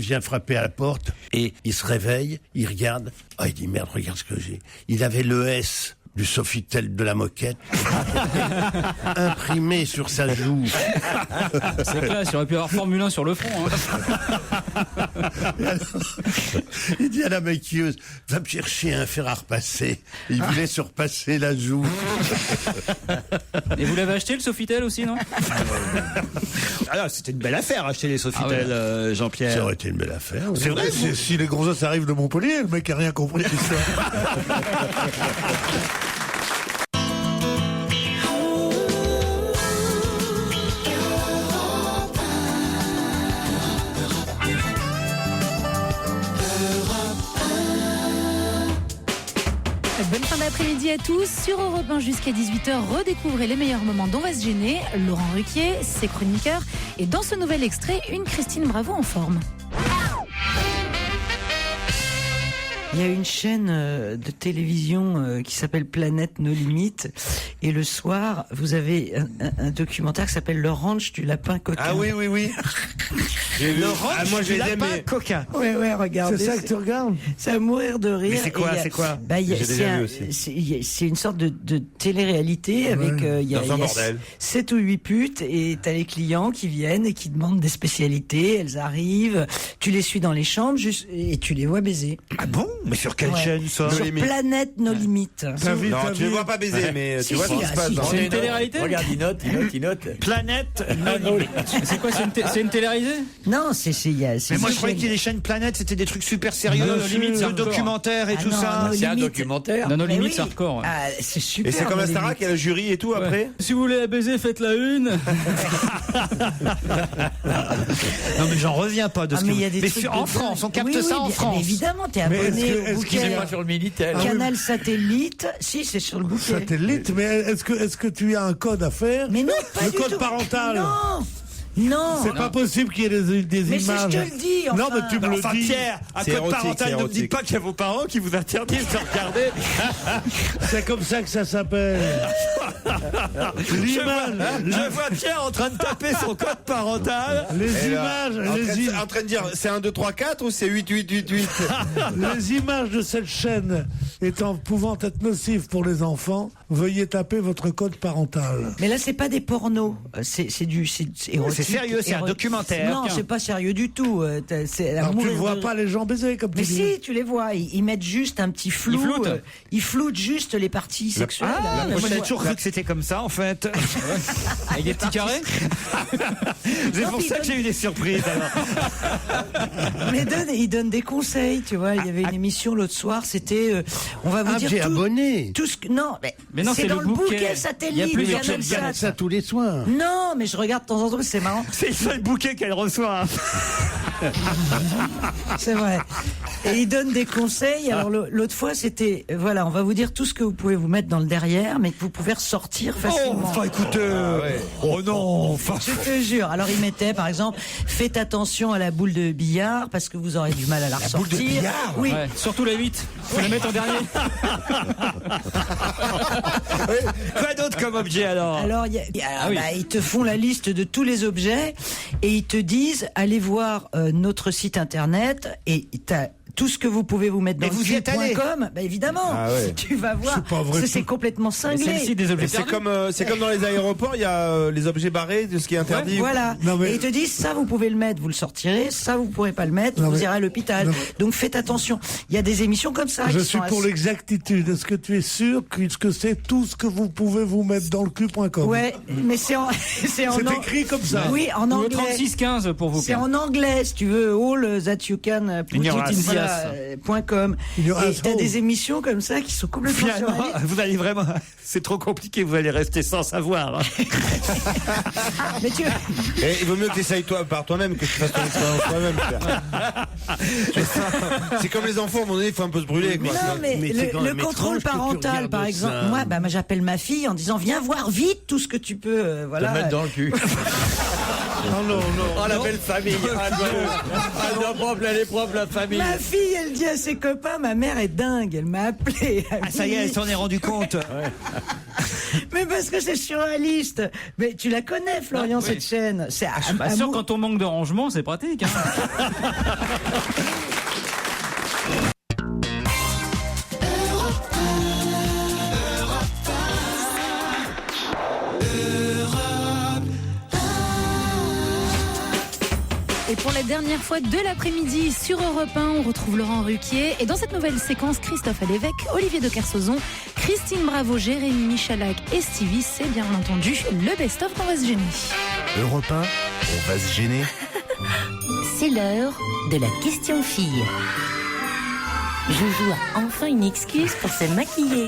vient frapper à la porte, et il se réveille, il regarde, il dit merde, regarde ce que j'ai. Il avait le S du Sofitel de la Moquette imprimé sur sa joue. C'est classe, il aurait pu avoir Formule 1 sur le front. Il dit à la maquilleuse, va me chercher un fer à repasser. Il voulait se repasser la joue. Et vous l'avez acheté le Sofitel aussi, non? Alors, c'était une belle affaire, acheter les Sofitel, Jean-Pierre. Ça aurait été une belle affaire. C'est vrai. Si les gros os arrivent de Montpellier, le mec a rien compris à l'histoire. Bonne fin d'après-midi à tous. Sur Europe 1 jusqu'à 18h, redécouvrez les meilleurs moments d'On va se gêner. Laurent Ruquier, ses chroniqueurs. Et dans ce nouvel extrait, une Christine Bravo en forme. Il y a une chaîne de télévision qui s'appelle Planète No Limites. Et le soir, vous avez un documentaire qui s'appelle Le Ranch du lapin coquin. Ah oui. Le ranch moi, du j'ai lapin aimé. coquin. Ouais, regardez. C'est ça que tu regardes? C'est à mourir de rire. Mais c'est quoi, Et c'est une sorte de télé-réalité avec il y a 7 ou 8 putes et t'as les clients qui viennent et qui demandent des spécialités. Elles arrivent, tu les suis dans les chambres et tu les vois baiser. Ah bon? Mais sur quelle chaîne ça? Sur Planète No Limites. Non, tu les vois pas baiser, mais tu vois C'est une télé-réalité. Regarde, il note. Planète. C'est quoi, c'est une télé-réalité? Non, c'est Mais moi je croyais que les chaînes Planète c'était des trucs super sérieux, limite le documentaire et tout ça. C'est un documentaire. Dans nos Mais limites, oui. c'est hardcore. Ah, c'est super. Et c'est comme la Starac, il y a le jury et tout après. Si vous voulez la baiser, faites la une. Non mais j'en reviens pas de ce mais que il y a des trucs en de France, dingue. on capte Oui, ça en mais France. évidemment, t'es Mais abonné au est-ce bouquet. C'est pas sur le Minitel. Canal Satellite, si, c'est sur le bouquet. Satellite, mais est-ce que tu as un code à faire? Mais non, pas Le du code tout. parental. Non. C'est pas possible qu'il y ait des Mais images. je te le dis, Non, enfin. mais tu me le Enfin dis. Pierre, un C'est code érotique, parental, c'est ne me dites érotique. pas qu'il y a vos parents qui vous interdisent de regarder. C'est comme ça que ça s'appelle. L'image. Je vois Pierre en train de taper son code parental. Les images. En train de dire, c'est 1, 2, 3, 4 ou c'est 8, 8, 8, 8? Les images de cette chaîne pouvant être nocives pour les enfants, veuillez taper votre code parental. Mais là, c'est pas des pornos. C'est érotique. C'est sérieux, c'est un documentaire. Non, c'est pas sérieux du tout. Alors tu ne vois pas les gens baiser comme Mais tu dis. si, tu les vois. Ils mettent juste un petit flou. Ils floutent. Ils floutent juste les parties sexuelles. Ah, moi j'ai toujours cru que c'était comme ça en fait. Avec des petits carrés. C'est Non, pour puis ça que j'ai eu des surprises alors. Mais ils donnent des conseils, tu vois. Il y avait une émission l'autre soir, c'était on va vous dire j'ai tout, abonné. tout ce que non, Mais non, c'est c'est dans le le bouquet. bouquet Il y a satellite plusieurs Canal chaînes Sat. Ça tous les soirs. Non, mais je regarde de temps en temps, c'est marrant. C'est le seul bouquet qu'elle reçoit. C'est vrai. Et ils donnent des conseils. Alors l'autre fois, c'était voilà, on va vous dire tout ce que vous pouvez vous mettre dans le derrière, mais que vous pouvez ressortir facilement. Oh, enfin écoutez, oh non, enfin. Je te jure. Alors il mettait par exemple, faites attention à la boule de billard parce que vous aurez du mal à la ressortir. boule de billard. Oui. Ouais, surtout la 8. Faut la mettre en dernier. Quoi d'autre comme objet alors? Alors, ils te font la liste de tous les objets et ils te disent allez voir notre site internet et t'as tout ce que vous pouvez vous mettre dans Et vous y êtes allé? cul.com. Bah évidemment, Ah ouais. tu vas voir. C'est pas vrai. C'est complètement cinglé. Celle-ci des objets C'est perdus. comme dans les aéroports, il y a les objets barrés de ce qui est interdit. Voilà. Non, mais- Et ils te disent ça vous pouvez le mettre, vous le sortirez, ça vous pourrez pas le mettre, Non, vous mais- irez à l'hôpital. Non, Donc faites attention. Il y a des émissions comme ça. Je qui suis sont pour assez- l'exactitude. Est-ce que tu es sûr que c'est tout ce que vous pouvez vous mettre dans le cul.com? Ouais, mais c'est en c'est en C'est écrit comme ça. Oui, en Ou au anglais. 3615 pour vous. C'est Pierre. en anglais, si tu veux, all that you can put In your it in ass. voilà, .com. In your Et asshole. t'as des émissions comme ça qui sont complètement Finalement, surréalistes. vous allez vraiment, c'est trop compliqué, vous allez rester sans savoir. hein. Mais tu Et il vaut mieux que tu essayes par toi-même que tu fasses ton expérience toi-même. Pierre. C'est comme les enfants, à un moment donné, il faut un peu se brûler. mais Quoi. non, mais c'est quand le même contrôle étrange que tu parental, regardes par exemple. ça. Moi, j'appelle ma fille en disant viens voir vite tout ce que tu peux. Te Voilà. mettre dans le cul. Non. Oh la belle famille. Elle est propre la famille. Ma fille, elle dit à ses copains, ma mère est dingue, elle m'a appelé. Ah, ça y est, elle s'en est rendu compte. Mais parce que c'est surréaliste. Mais tu la connais, Florian, Ah, oui. cette chaîne. C'est Je suis pas sûr, amour- quand on manque de rangement, c'est pratique. Hein. Et pour la dernière fois de l'après-midi sur Europe 1, on retrouve Laurent Ruquier. Et dans cette nouvelle séquence, Christophe Alévèque, Olivier de Kersauzon, Christine Bravo, Jérémy Michalak et Stevie, c'est bien entendu le best-of qu'on va se gêner. Europe 1, on va se gêner. C'est l'heure de la question fille. Joujou a enfin une excuse pour se maquiller.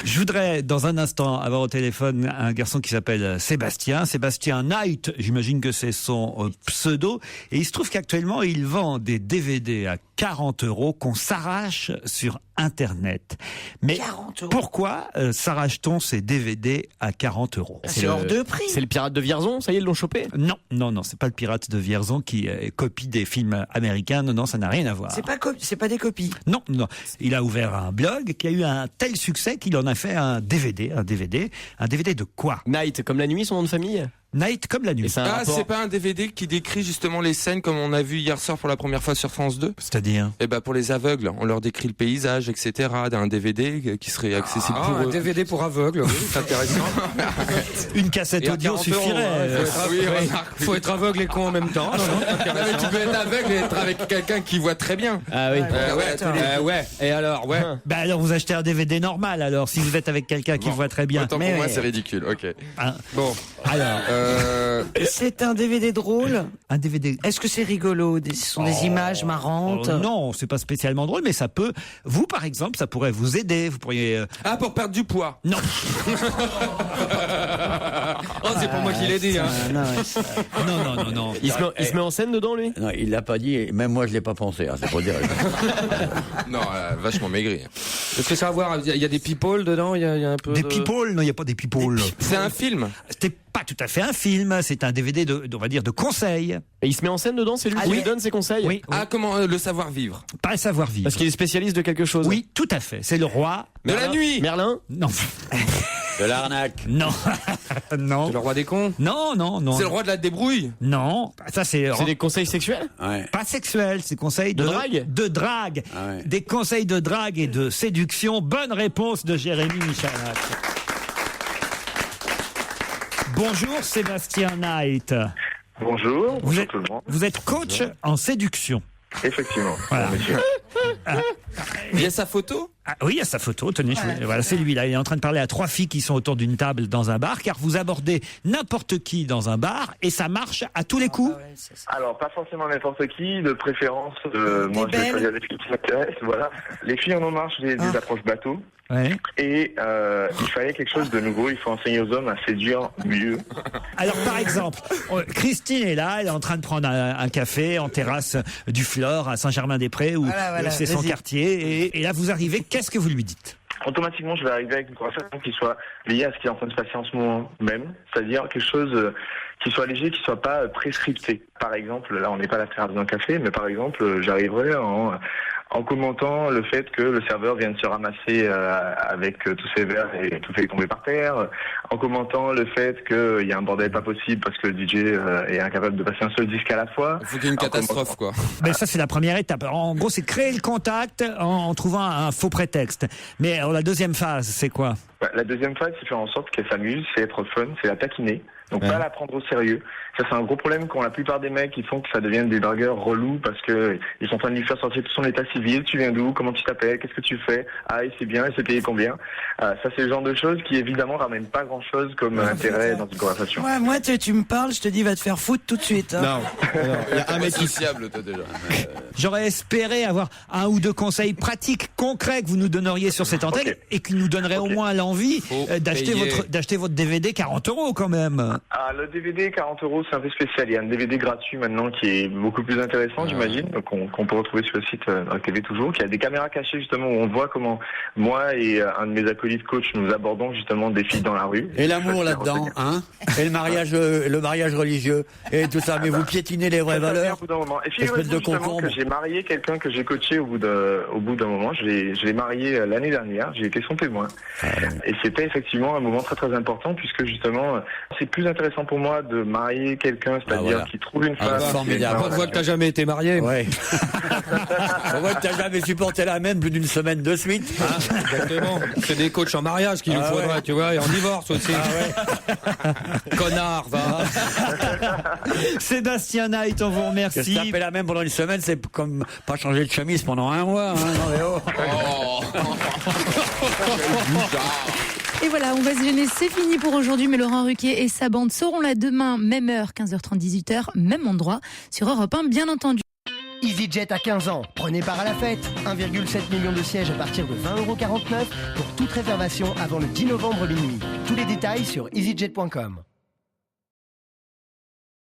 Je voudrais dans un instant avoir au téléphone un garçon qui s'appelle Sébastien. Sébastien Knight, j'imagine que c'est son pseudo. Et il se trouve qu'actuellement, il vend des DVD à 40 € qu'on s'arrache sur Internet. Mais 40 €. pourquoi s'arrache-t-on ces DVD à 40 €? C'est hors de prix. C'est le pirate de Vierzon, ça y est, ils l'ont chopé? Non, c'est pas le pirate de Vierzon qui copie des films américains. Non, ça n'a rien à voir. C'est pas des copies. Non. Il a ouvert un blog qui a eu un tel succès qu'il en a fait un DVD. Un DVD de quoi? Night, comme la nuit, son nom de famille? Night comme la nuit. C'est pas un DVD qui décrit justement les scènes comme on a vu hier soir pour la première fois sur France 2? C'est-à-dire? Eh ben, pour les aveugles, on leur décrit le paysage, etc. d'un DVD qui serait accessible pour eux. Un DVD pour aveugles, oui, c'est intéressant. Une cassette audio suffirait. Faut être aveugle et con en même temps. Mais tu peux être aveugle et être avec quelqu'un qui voit très bien. Ah oui. Ouais. Et alors, ouais. Bah alors vous achetez un DVD normal alors si vous êtes avec quelqu'un qui voit très bien. Autant pour moi c'est ridicule. Ok. Bon. Alors. C'est un DVD drôle. Un DVD. Est-ce que c'est rigolo? Ce sont des images marrantes? Non, c'est pas spécialement drôle, mais ça peut. Vous par exemple, ça pourrait vous aider. Vous pourriez. Ah, pour perdre du poids? Non. Oh, c'est pour moi qui l'ai dit. Hein. Non. Il se met en scène dedans, lui? Non, il l'a pas dit, même moi je l'ai pas pensé, hein, c'est pour dire. Non, vachement maigri. Est-ce que ça va voir? Il y a des people dedans, il y a un peu. Des people? Non, il n'y a pas des people. C'est un film? C'était pas tout à fait un film, c'est un DVD on va dire, de conseils. Et il se met en scène dedans, c'est lui qui lui donne ses conseils? Oui. Ah, comment le savoir-vivre? Pas le savoir-vivre. Parce qu'il est spécialiste de quelque chose? Oui, tout à fait. C'est le roi. De la nuit? Merlin? Non. De l'arnaque? Non. Non. C'est le roi des cons? Non. C'est le roi de la débrouille? Non. Ça, c'est des conseils sexuels? Ouais. Pas sexuels, c'est conseils de drague? De drague. Ah ouais. Des conseils de drague et de séduction. Bonne réponse de Jérémy Michalak. Bonjour Sébastien Knight. Bonjour. Vous êtes, tout le monde. vous êtes coach en séduction. Effectivement. Voilà. Il y a sa photo? Oui, il y a sa photo, tenez, voilà, c'est lui là, il est en train de parler à 3 filles qui sont autour d'une table dans un bar, car vous abordez n'importe qui dans un bar et ça marche à tous les coups. Alors, pas forcément n'importe qui, de préférence, moi je vais choisir des filles qui m'intéressent, voilà. Les filles en ont marre des approches bateaux. Ouais. Et il fallait quelque chose de nouveau, il faut enseigner aux hommes à séduire mieux. Alors par exemple, Christine est là, elle est en train de prendre un café en terrasse du Flore à Saint-Germain-des-Prés, où c'est son quartier, et là vous arrivez, qu'est-ce que vous lui dites? Automatiquement, je vais arriver avec une conversation qui soit liée à ce qui est en train de se passer en ce moment même, c'est-à-dire quelque chose qui soit léger, qui soit pas prescripté. Par exemple, là on n'est pas à la terrasse d'un café, mais par exemple, j'arriverai en commentant le fait que le serveur vient de se ramasser avec tous ses verres et tout fait tomber par terre, en commentant le fait qu'il y a un bordel pas possible parce que le DJ est incapable de passer un seul disque à la fois. Il faut qu'il y ait une catastrophe, quoi. Mais ça, c'est la première étape. En gros, c'est créer le contact en trouvant un faux prétexte. Mais alors, la deuxième phase, c'est quoi? La deuxième phase, c'est faire en sorte qu'elle s'amuse, c'est être fun, c'est la taquiner. Donc pas la prendre au sérieux. Ça c'est un gros problème qu'ont la plupart des mecs qui font que ça devienne des dragueurs relous parce que ils sont en train de lui faire sortir tout son état civil. Tu viens d'où? Comment tu t'appelles? Qu'est-ce que tu fais? Ah, et c'est bien, et c'est payé combien? Ça c'est le genre de choses qui évidemment ramènent pas grand chose comme intérêt dans une conversation. Ouais, moi tu me parles, je te dis va te faire foutre tout de suite. Hein. Non. Il y a un mec sociable, toi déjà. J'aurais espéré avoir 1 ou 2 conseils pratiques, concrets que vous nous donneriez sur cette antenne et qui nous donneraient au moins l'envie d'acheter votre DVD 40 € quand même. Ah, le DVD 40 €, c'est un peu spécial. Il y a un DVD gratuit maintenant qui est beaucoup plus intéressant, j'imagine, qu'on peut retrouver sur le site TV toujours, qui a des caméras cachées justement où on voit comment moi et un de mes acolytes coach nous abordons justement des filles dans la rue. Et l'amour là-dedans, hein? Et le mariage religieux et tout ça, mais vous piétinez les vraies valeurs. Au bout d'un moment. Et figurez-vous justement que j'ai marié quelqu'un que j'ai coaché au bout d'un moment. Je l'ai marié l'année dernière. J'ai été son témoin. Et c'était effectivement un moment très très important puisque justement c'est plus intéressant pour moi de marier quelqu'un, c'est-à-dire qui trouve une femme. On voit que t'as jamais été marié. Ouais. On voit que t'as jamais supporté la même plus d'une semaine de suite. Hein. Exactement. C'est des coachs en mariage qu'il nous faudrait, tu vois, et en divorce aussi. Connard, va. Sébastien Knight, on vous remercie. Que se taper la même pendant une semaine, c'est comme pas changer de chemise pendant 1 mois. Hein. Non, mais Et voilà, on va se gêner, c'est fini pour aujourd'hui, mais Laurent Ruquier et sa bande seront là demain, même heure, 15h30, 18h, même endroit, sur Europe 1, bien entendu. EasyJet a 15 ans, prenez part à la fête. 1,7 million de sièges à partir de 20,49 € pour toute réservation avant le 10 novembre minuit. Tous les détails sur easyjet.com.